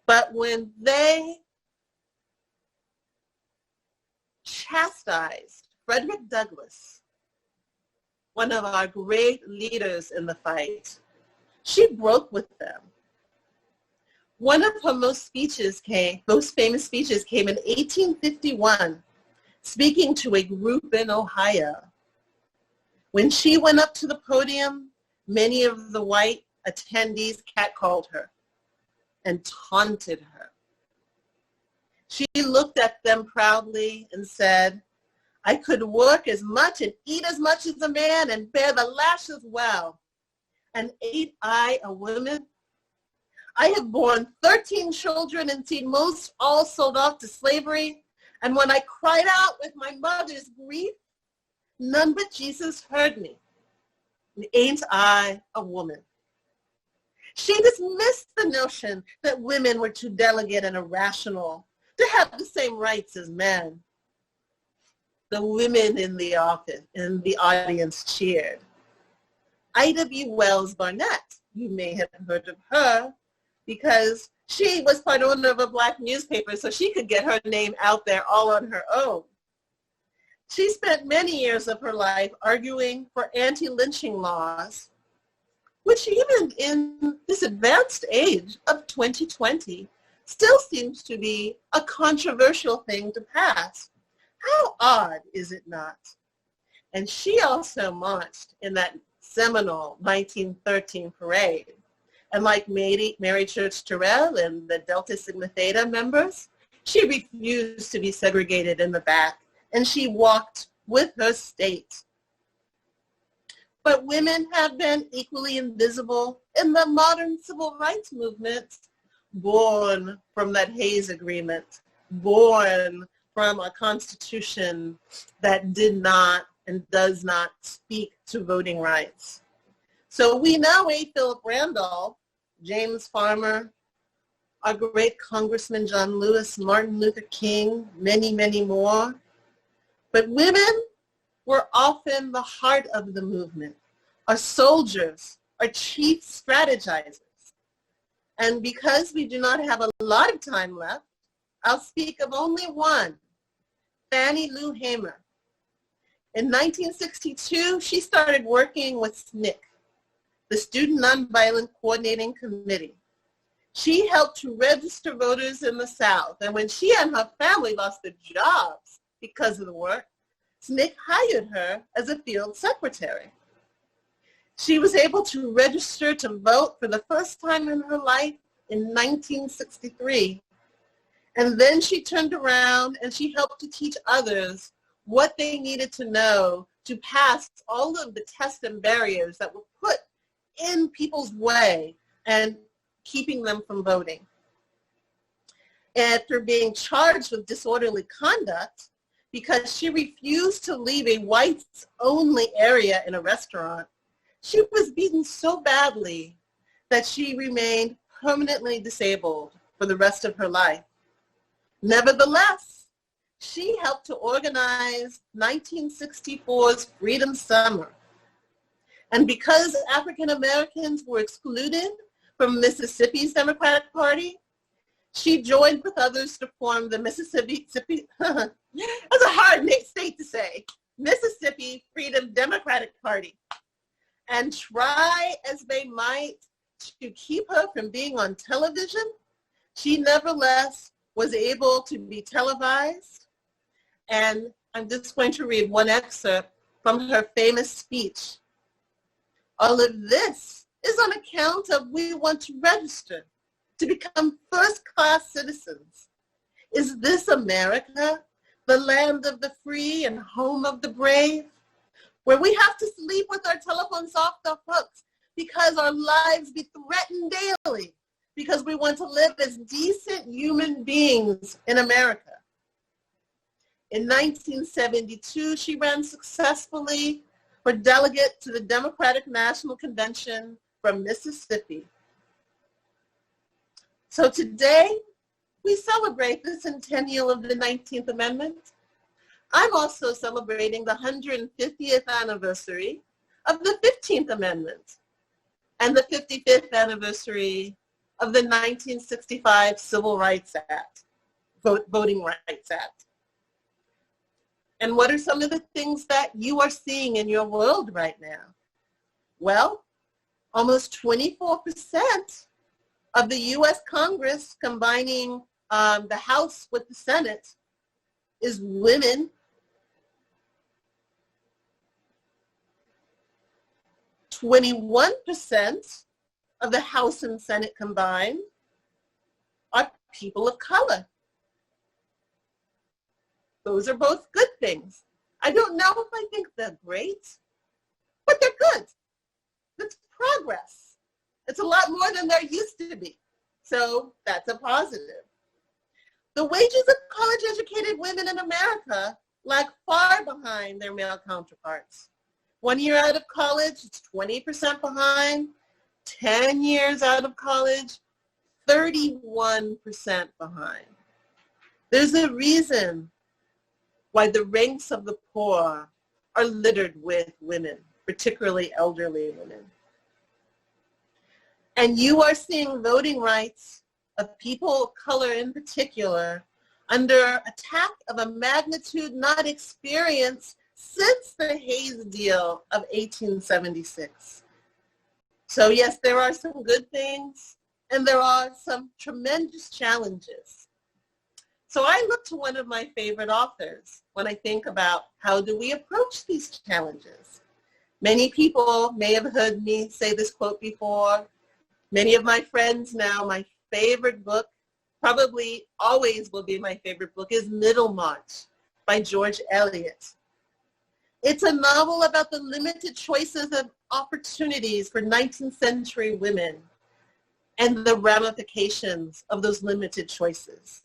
But when they chastised Frederick Douglass, one of our great leaders in the fight, she broke with them. One of her most famous speeches came in 1851, speaking to a group in Ohio. When she went up to the podium, many of the white attendees catcalled her and taunted her. She looked at them proudly and said, "I could work as much and eat as much as a man and bear the lash as well. And ain't I a woman? I have borne 13 children and seen most all sold off to slavery. And when I cried out with my mother's grief, none but Jesus heard me. And ain't I a woman?" She dismissed the notion that women were too delicate and irrational to have the same rights as men. The women in the audience cheered. Ida B. Wells Barnett, you may have heard of her, because she was part owner of a Black newspaper, so she could get her name out there all on her own. She spent many years of her life arguing for anti-lynching laws, which even in this advanced age of 2020 still seems to be a controversial thing to pass. How odd is it not? And she also marched in that seminal 1913 parade. And like Mary Church Terrell and the Delta Sigma Theta members, she refused to be segregated in the back, and she walked with her state. But women have been equally invisible in the modern civil rights movement, born from that Hayes Agreement, born from a constitution that did not and does not speak to voting rights. So we know A. Philip Randolph, James Farmer, our great Congressman John Lewis, Martin Luther King, many, many more. But women, were often the heart of the movement, our soldiers, our chief strategizers. And because we do not have a lot of time left, I'll speak of only one, Fannie Lou Hamer. In 1962, she started working with SNCC, the Student Nonviolent Coordinating Committee. She helped to register voters in the South, and when she and her family lost their jobs because of the work, SNCC hired her as a field secretary. She was able to register to vote for the first time in her life in 1963. And then she turned around and she helped to teach others what they needed to know to pass all of the tests and barriers that were put in people's way and keeping them from voting. After being charged with disorderly conduct because she refused to leave a whites-only area in a restaurant, she was beaten so badly that she remained permanently disabled for the rest of her life. Nevertheless, she helped to organize 1964's Freedom Summer. And because African Americans were excluded from Mississippi's Democratic Party, she joined with others to form the Mississippi, that's a hard state to say, Mississippi Freedom Democratic Party. And try as they might to keep her from being on television, she nevertheless was able to be televised. And I'm just going to read one excerpt from her famous speech. All of this is on account of we want to register to become first-class citizens. Is this America, the land of the free and home of the brave, where we have to sleep with our telephones off the hooks because our lives be threatened daily, because we want to live as decent human beings in America? In 1972, she ran successfully for delegate to the Democratic National Convention from Mississippi. So today, we celebrate the centennial of the 19th Amendment. I'm also celebrating the 150th anniversary of the 15th Amendment and the 55th anniversary of the 1965 Civil Rights Act, Voting Rights Act. And what are some of the things that you are seeing in your world right now? Well, almost 24% of the U.S. Congress, combining the House with the Senate, is women. 21% of the House and Senate combined are people of color. Those are both good things. I don't know if I think they're great, but they're good. It's progress. It's a lot more than there used to be. So that's a positive. The wages of college-educated women in America lag far behind their male counterparts. 1 year out of college, it's 20% behind. 10 years out of college, 31% behind. There's a reason why the ranks of the poor are littered with women, particularly elderly women. And you are seeing voting rights of people of color in particular under attack of a magnitude not experienced since the Hayes Deal of 1876. So yes, there are some good things, and there are some tremendous challenges. So I look to one of my favorite authors when I think about how do we approach these challenges. Many people may have heard me say this quote before. Many of my friends now, my favorite book, probably always will be my favorite book, is Middlemarch by George Eliot. It's a novel about the limited choices and opportunities for 19th century women and the ramifications of those limited choices.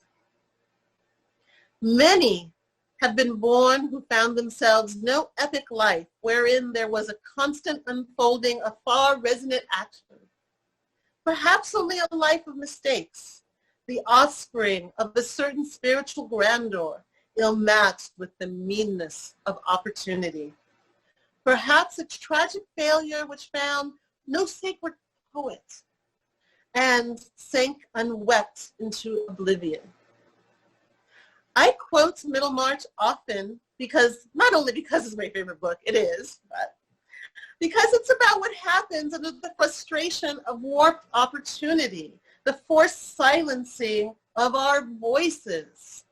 Many have been born who found themselves no epic life wherein there was a constant unfolding of far resonant action. Perhaps only a life of mistakes, the offspring of a certain spiritual grandeur ill-matched with the meanness of opportunity. Perhaps a tragic failure which found no sacred poet and sank unwept into oblivion. I quote Middlemarch often because, not only because it's my favorite book, it is, but because it's about what happens under the frustration of warped opportunity, the forced silencing of our voices.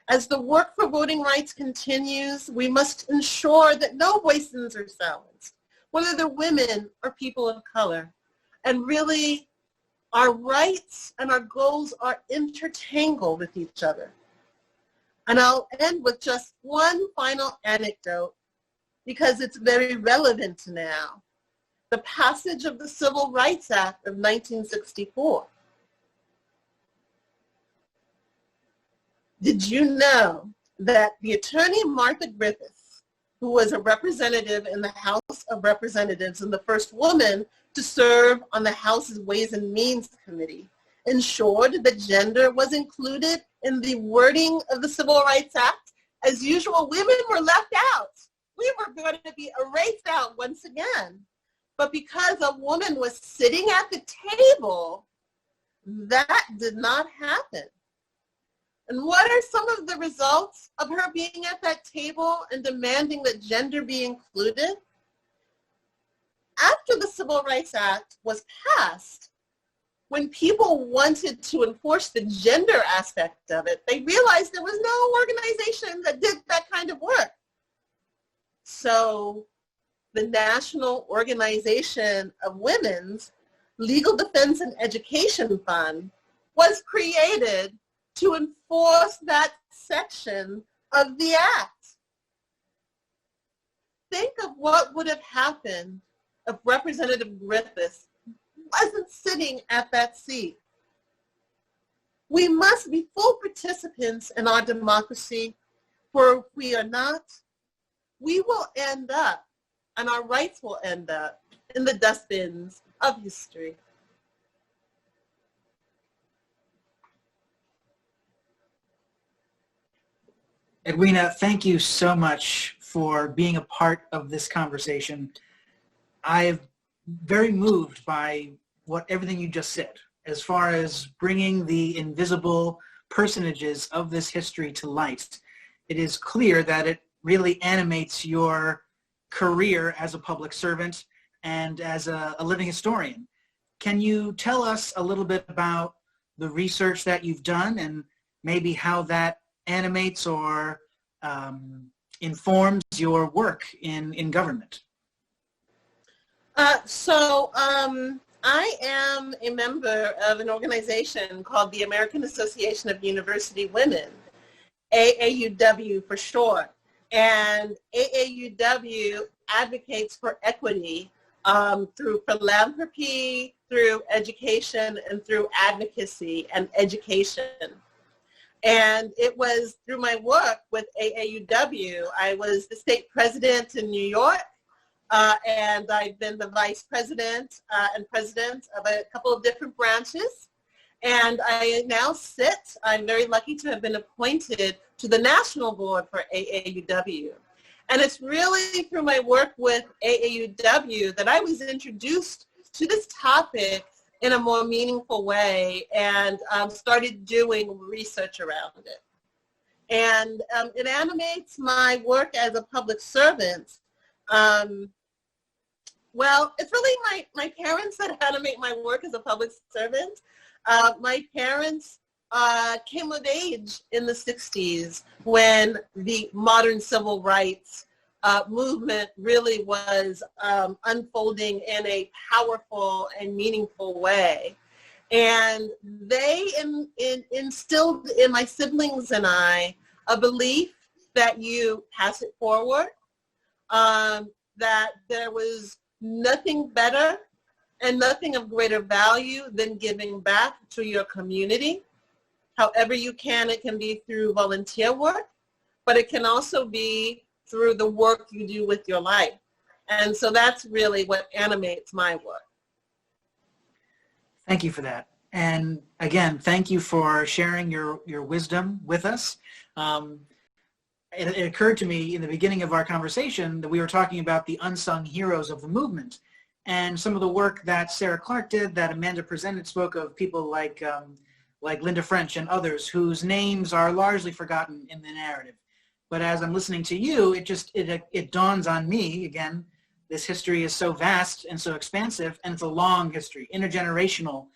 As the work for voting rights continues, we must ensure that no voices are silenced, whether they're women or people of color. And really, our rights and our goals are intertangled with each other. And I'll end with just one final anecdote because it's very relevant now. The passage of the Civil Rights Act of 1964. Did you know that the attorney Martha Griffiths, who was a representative in the House of Representatives and the first woman to serve on the House's Ways and Means Committee, ensured that gender was included in the wording of the Civil Rights Act? As usual, women were left out. We were going to be erased out once again. But because a woman was sitting at the table, that did not happen. And what are some of the results of her being at that table and demanding that gender be included? After the Civil Rights Act was passed, when people wanted to enforce the gender aspect of it, they realized there was no organization that did that kind of work. So the National Organization of Women's Legal Defense and Education Fund was created to enforce that section of the act. Think of what would have happened if Representative Griffiths wasn't sitting at that seat. We must be full participants in our democracy, for if we are not, we will end up, and our rights will end up, in the dustbins of history. Edwina, thank you so much for being a part of this conversation. I'm very moved by everything you just said, as far as bringing the invisible personages of this history to light. It is clear that it really animates your career as a public servant and as a living historian. Can you tell us a little bit about the research that you've done and maybe how that animates or informs your work in government? I am a member of an organization called the American Association of University Women, AAUW for short. And AAUW advocates for equity through philanthropy, through education, and through advocacy and education. And it was through my work with AAUW. I was the state president in New York, and I've been the vice president and president of a couple of different branches. And I now I'm very lucky to have been appointed to the national board for AAUW. And it's really through my work with AAUW that I was introduced to this topic in a more meaningful way and started doing research around it. And it animates my work as a public servant. Well, it's really my parents that animate my work as a public servant. My parents came of age in the 60s when the modern civil rights movement really was unfolding in a powerful and meaningful way. And they instilled in my siblings and I a belief that you pass it forward, that there was nothing better and nothing of greater value than giving back to your community. However you can, it can be through volunteer work, but it can also be through the work you do with your life. And so that's really what animates my work. Thank you for that. And again, thank you for sharing your wisdom with us. it occurred to me in the beginning of our conversation that we were talking about the unsung heroes of the movement, and some of the work that Sarah Clark did, that Amanda presented, spoke of people like Linda French and others whose names are largely forgotten in the narrative. But as I'm listening to you, it dawns on me again, this history is so vast and so expansive, and it's a long history, intergenerational,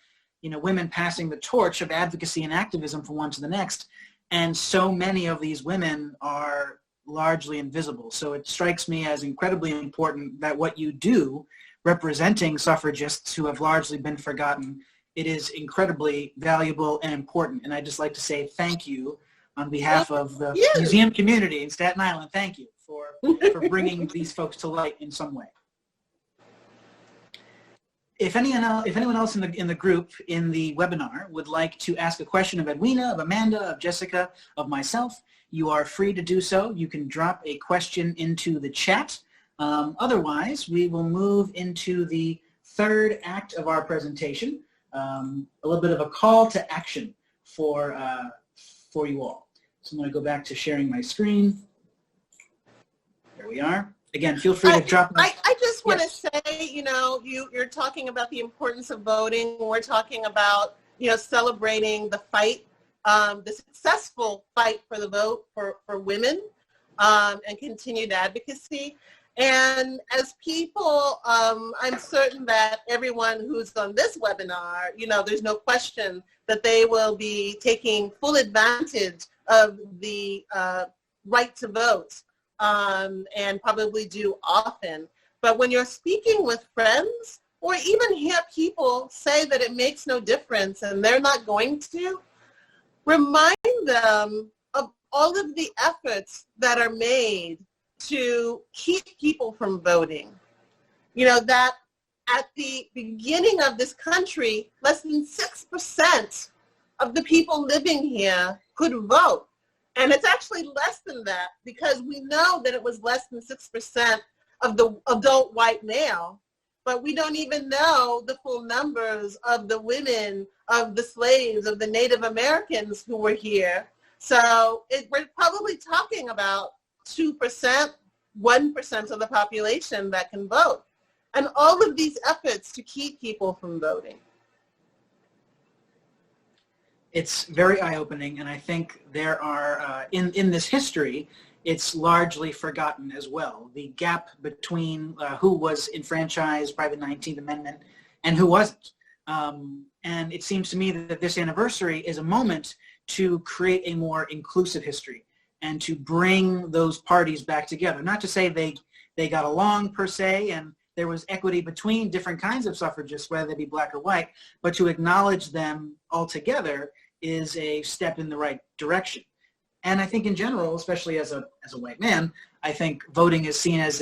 women passing the torch of advocacy and activism from one to the next. And so many of these women are largely invisible. So it strikes me as incredibly important that what you do, representing suffragists who have largely been forgotten, it is incredibly valuable and important. And I'd just like to say thank you on behalf of the museum community in Staten Island. Thank you for bringing these folks to light in some way. If anyone else in the group in the webinar would like to ask a question of Edwina, of Amanda, of Jessica, of myself, you are free to do so. You can drop a question into the chat. Otherwise, we will move into the third act of our presentation, a little bit of a call to action for you all. So I'm going to go back to sharing my screen. There we are. Again, feel free to drop. I just want to say, you're talking about the importance of voting. We're talking about, celebrating the fight, the successful fight for the vote for women and continued advocacy. And as people, I'm certain that everyone who's on this webinar, there's no question that they will be taking full advantage of the right to vote. And probably do often. But when you're speaking with friends, or even hear people say that it makes no difference and they're not going to, remind them of all of the efforts that are made to keep people from voting. That at the beginning of this country, less than 6% of the people living here could vote. And it's actually less than that, because we know that it was less than 6% of the adult white male, but we don't even know the full numbers of the women, of the slaves, of the Native Americans who were here. So we're probably talking about 2%, 1% of the population that can vote. And all of these efforts to keep people from voting. It's very eye-opening, and I think there are, in this history, it's largely forgotten as well. The gap between who was enfranchised by the 19th Amendment and who wasn't. And it seems to me that this anniversary is a moment to create a more inclusive history and to bring those parties back together. Not to say they got along per se, and there was equity between different kinds of suffragists, whether they be black or white, but to acknowledge them all together is a step in the right direction. And I think in general, especially as a white man, I think voting is seen as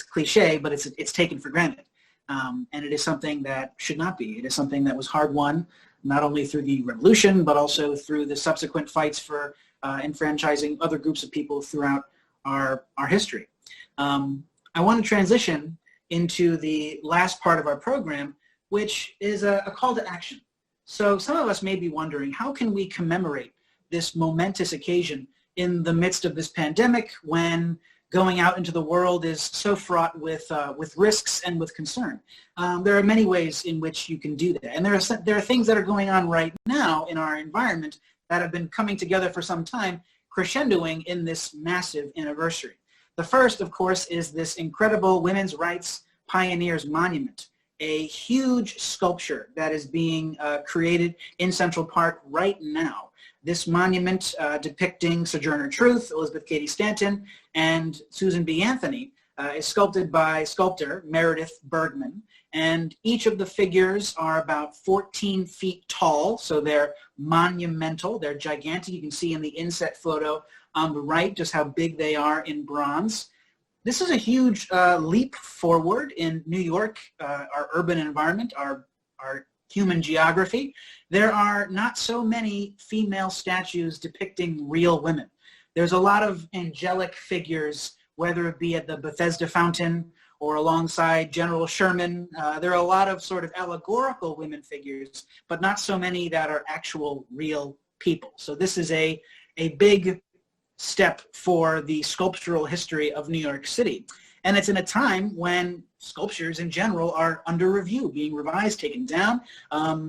cliche, but it's taken for granted. And it is something that should not be. It is something that was hard won, not only through the revolution, but also through the subsequent fights for enfranchising other groups of people throughout our history. I want to transition into the last part of our program, which is a call to action. So some of us may be wondering, how can we commemorate this momentous occasion in the midst of this pandemic, when going out into the world is so fraught with risks and with concern? There are many ways in which you can do that. And there are things that are going on right now in our environment that have been coming together for some time, crescendoing in this massive anniversary. The first, of course, is this incredible Women's Rights Pioneers Monument, a huge sculpture that is being created in Central Park right now. This monument depicting Sojourner Truth, Elizabeth Cady Stanton, and Susan B. Anthony is sculpted by sculptor Meredith Bergman. And each of the figures are about 14 feet tall, so they're monumental, they're gigantic. You can see in the inset photo on the right just how big they are in bronze. This is a huge leap forward in New York, our urban environment, our human geography. There are not so many female statues depicting real women. There's a lot of angelic figures, whether it be at the Bethesda Fountain or alongside General Sherman. There are a lot of sort of allegorical women figures, but not so many that are actual real people. So this is a big step for the sculptural history of New York City. And it's in a time when sculptures in general are under review, being revised, taken down,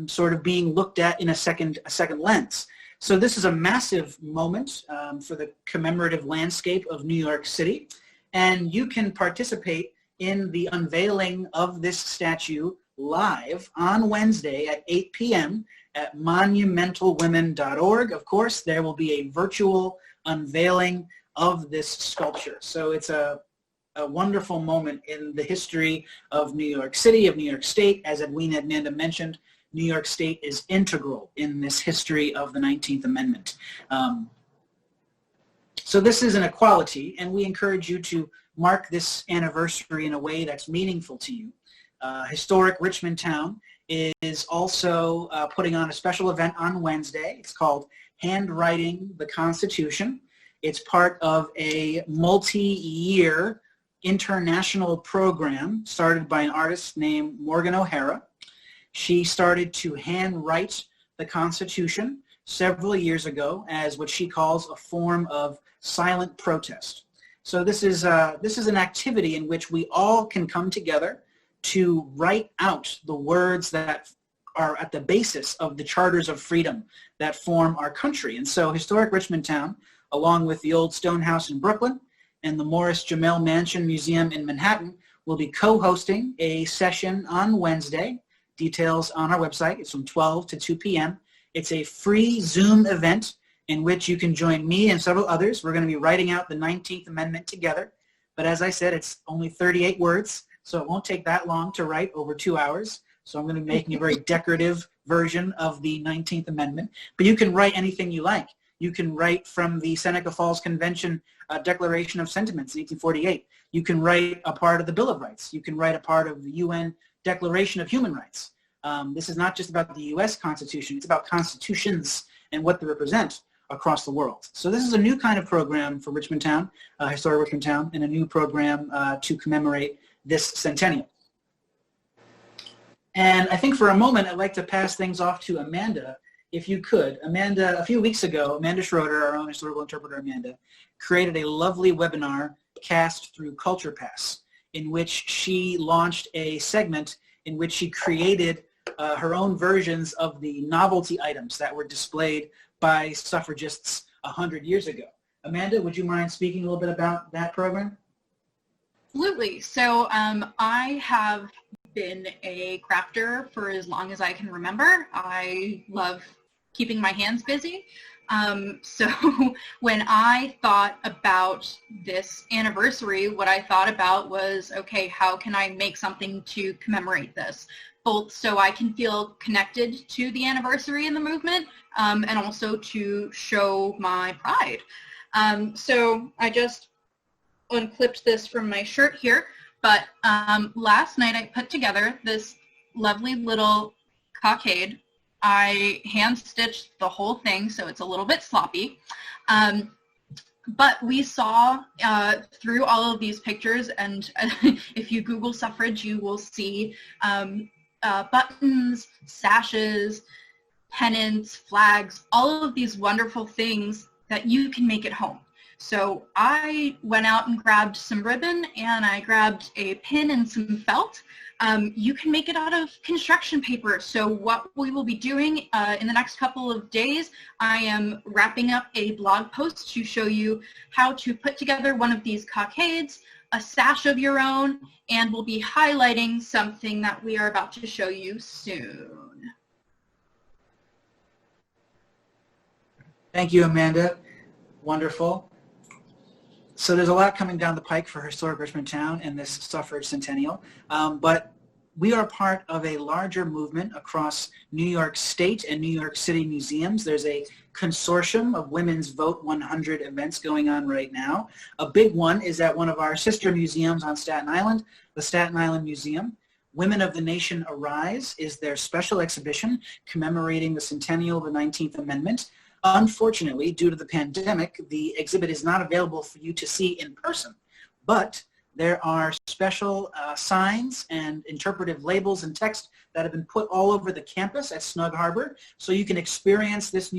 sort of being looked at in a second lens. So this is a massive moment for the commemorative landscape of New York City. And you can participate in the unveiling of this statue live on Wednesday at 8 p.m. at monumentalwomen.org. Of course, there will be a virtual unveiling of this sculpture. So it's a wonderful moment in the history of New York City, of New York State. As Edwina and Amanda mentioned, New York State is integral in this history of the 19th Amendment. So this is an equality, and we encourage you to mark this anniversary in a way that's meaningful to you. Historic Richmond Town is also putting on a special event on Wednesday. It's called Handwriting the Constitution. It's part of a multi-year international program started by an artist named Morgan O'Hara. She started to handwrite the Constitution several years ago as what she calls a form of silent protest. So this is an activity in which we all can come together to write out the words that are at the basis of the charters of freedom that form our country. And so Historic Richmond Town, along with the Old Stone House in Brooklyn and the Morris Jamel Mansion Museum in Manhattan, will be co-hosting a session on Wednesday. Details on our website. It's from 12 to 2 p.m. It's a free Zoom event in which you can join me and several others. We're going to be writing out the 19th Amendment together. But as I said, it's only 38 words, so it won't take that long to write, over 2 hours. So I'm going to be making a very decorative version of the 19th Amendment. But you can write anything you like. You can write from the Seneca Falls Convention Declaration of Sentiments in 1848. You can write a part of the Bill of Rights. You can write a part of the UN Declaration of Human Rights. This is not just about the U.S. Constitution. It's about constitutions and what they represent across the world. So this is a new kind of program for Richmond Town, Historic Richmond Town, and a new program to commemorate this centennial. And I think for a moment, I'd like to pass things off to Amanda, if you could. Amanda, a few weeks ago, Amanda Schroeder, our own historical interpreter Amanda, created a lovely webinar cast through Culture Pass, in which she launched a segment in which she created her own versions of the novelty items that were displayed by suffragists 100 years ago. Amanda, would you mind speaking a little bit about that program? Absolutely. So I have been a crafter for as long as I can remember. I love keeping my hands busy. So when I thought about this anniversary, what I thought about was, okay, how can I make something to commemorate this? Both so I can feel connected to the anniversary and the movement, and also to show my pride. So I just unclipped this from my shirt here, but last night I put together this lovely little cockade. I hand-stitched the whole thing, so it's a little bit sloppy. But we saw through all of these pictures, and if you Google suffrage, you will see buttons, sashes, pennants, flags, all of these wonderful things that you can make at home. So I went out and grabbed some ribbon, and I grabbed a pin and some felt. You can make it out of construction paper. So what we will be doing in the next couple of days, I am wrapping up a blog post to show you how to put together one of these cockades, a sash of your own, and we'll be highlighting something that we are about to show you soon. Thank you, Amanda. Wonderful. So there's a lot coming down the pike for Historic Richmond Town and this suffrage centennial, but we are part of a larger movement across New York State and New York City museums. There's a consortium of Women's Vote 100 events going on right now. A big one is at one of our sister museums on Staten Island, the Staten Island Museum. Women of the Nation Arise is their special exhibition commemorating the centennial of the 19th Amendment. Unfortunately, due to the pandemic, the exhibit is not available for you to see in person, but There are special signs and interpretive labels and text that have been put all over the campus at Snug Harbor, so you can experience this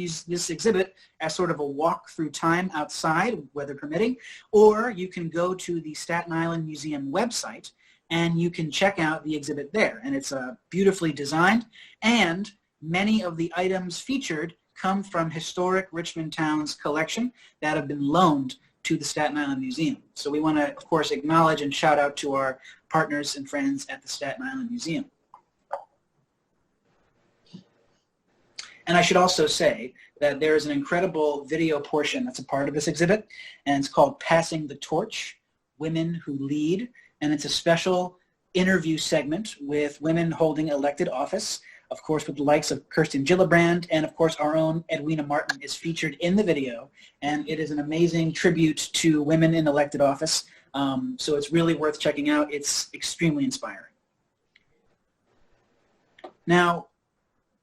exhibit as sort of a walk through time outside, weather permitting, or you can go to the Staten Island Museum website and you can check out the exhibit there. And it's beautifully designed, and many of the items featured come from Historic Richmond Town's collection that have been loaned to the Staten Island Museum. So we want to, of course, acknowledge and shout out to our partners and friends at the Staten Island Museum. And I should also say that there is an incredible video portion that's a part of this exhibit, and it's called Passing the Torch, Women Who Lead, and it's a special interview segment with women holding elected office. Of course, with the likes of Kirsten Gillibrand, and of course our own Edwina Martin is featured in the video, and it is an amazing tribute to women in elected office. So it's really worth checking out. It's extremely inspiring. Now,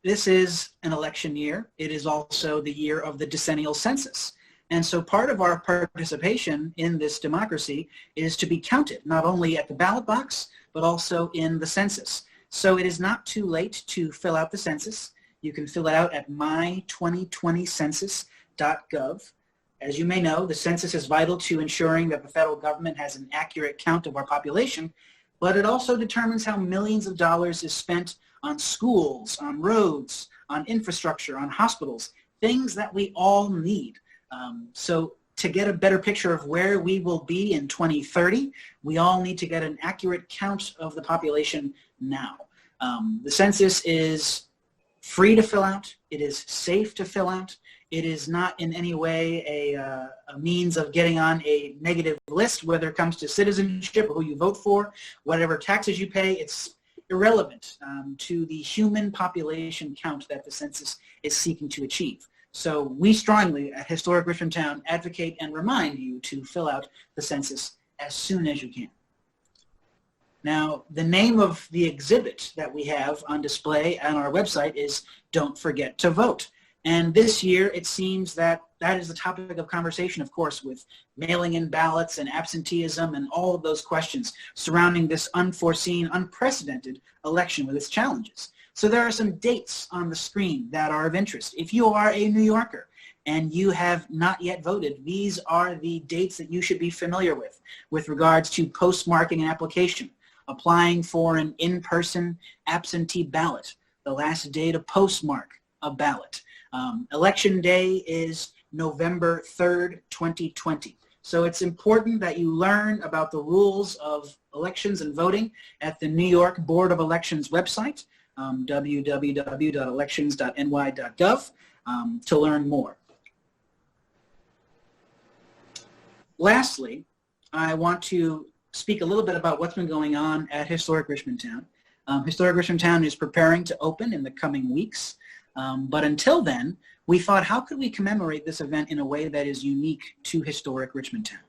this is an election year. It is also the year of the decennial census. And so part of our participation in this democracy is to be counted, not only at the ballot box, but also in the census. So it is not too late to fill out the census. You can fill it out at my2020census.gov. As you may know, the census is vital to ensuring that the federal government has an accurate count of our population, but it also determines how millions of dollars is spent on schools, on roads, on infrastructure, on hospitals, things that we all need. So to get a better picture of where we will be in 2030, we all need to get an accurate count of the population now. The census is free to fill out. It is safe to fill out. It is not in any way a means of getting on a negative list, whether it comes to citizenship or who you vote for, whatever taxes you pay. It's irrelevant to the human population count that the census is seeking to achieve. So we strongly at Historic Richmond Town advocate and remind you to fill out the census as soon as you can. Now, the name of the exhibit that we have on display on our website is Don't Forget to Vote. And this year, it seems that that is the topic of conversation, of course, with mailing in ballots and absenteeism and all of those questions surrounding this unforeseen, unprecedented election with its challenges. So there are some dates on the screen that are of interest. If you are a New Yorker and you have not yet voted, these are the dates that you should be familiar with regards to postmarking an application, applying for an in-person absentee ballot, the last day to postmark a ballot. Election day is November 3rd, 2020. So it's important that you learn about the rules of elections and voting at the New York Board of Elections website, www.elections.ny.gov, to learn more. Lastly, I want to speak a little bit about what's been going on at Historic Richmond Town. Historic Richmond Town is preparing to open in the coming weeks, but until then, we thought, how could we commemorate this event in a way that is unique to Historic Richmond Town?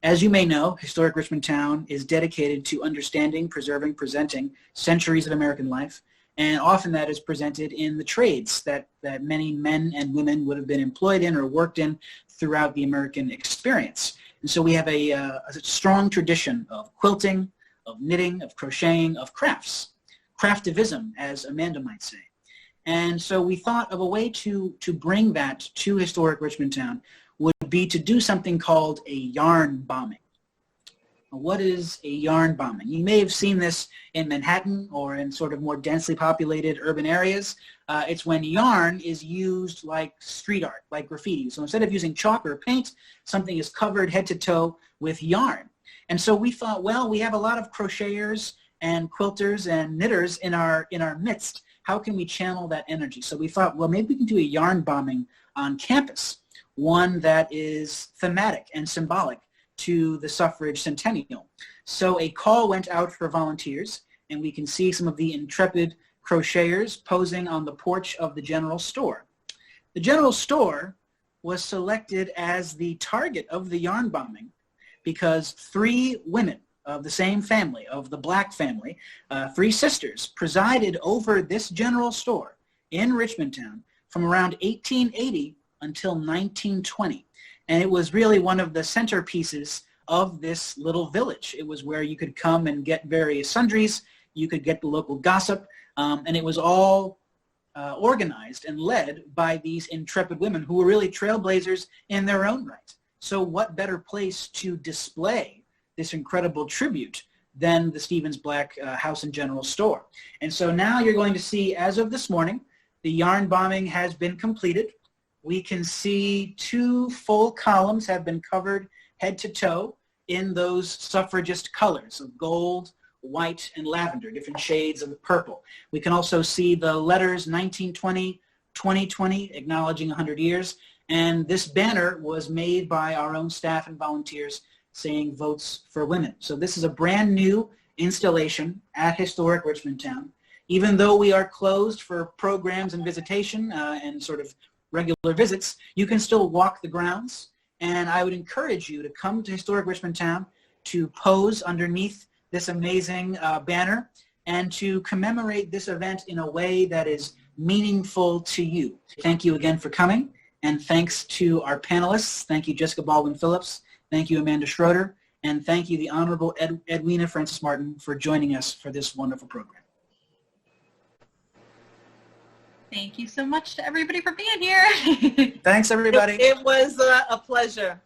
As you may know, Historic Richmond Town is dedicated to understanding, preserving, presenting centuries of American life, and often that is presented in the trades that many men and women would have been employed in or worked in throughout the American experience. And so we have a strong tradition of quilting, of knitting, of crocheting, of crafts, craftivism, as Amanda might say. And so we thought of a way to bring that to Historic Richmond Town would be to do something called a yarn bombing. What is a yarn bombing? You may have seen this in Manhattan or in sort of more densely populated urban areas. It's when yarn is used like street art, like graffiti. So instead of using chalk or paint, something is covered head to toe with yarn. And so we thought, well, we have a lot of crocheters and quilters and knitters in our midst. How can we channel that energy? So we thought, well, maybe we can do a yarn bombing on campus, one that is thematic and symbolic to the suffrage centennial. So a call went out for volunteers, and we can see some of the intrepid crocheters posing on the porch of the general store. The general store was selected as the target of the yarn bombing because 3 women of the same family, of the Black family, 3 sisters, presided over this general store in Richmond Town from around 1880 until 1920. And it was really one of the centerpieces of this little village. It was where you could come and get various sundries, you could get the local gossip, and it was all organized and led by these intrepid women who were really trailblazers in their own right. So what better place to display this incredible tribute than the Stevens Black House and General Store? And so now you're going to see, as of this morning, the yarn bombing has been completed. We can see 2 full columns have been covered head to toe in those suffragist colors of gold, white, and lavender, different shades of purple. We can also see the letters 1920, 2020, acknowledging 100 years. And this banner was made by our own staff and volunteers saying votes for women. So this is a brand new installation at Historic Richmond Town. Even though we are closed for programs and visitation and sort of regular visits, you can still walk the grounds. And I would encourage you to come to Historic Richmond Town to pose underneath this amazing banner and to commemorate this event in a way that is meaningful to you. Thank you again for coming, and thanks to our panelists. Thank you, Jessica Baldwin Phillips. Thank you, Amanda Schroeder, and thank you, the Honorable Edwina Martin, for joining us for this wonderful program. Thank you so much to everybody for being here. Thanks, everybody. It was a pleasure.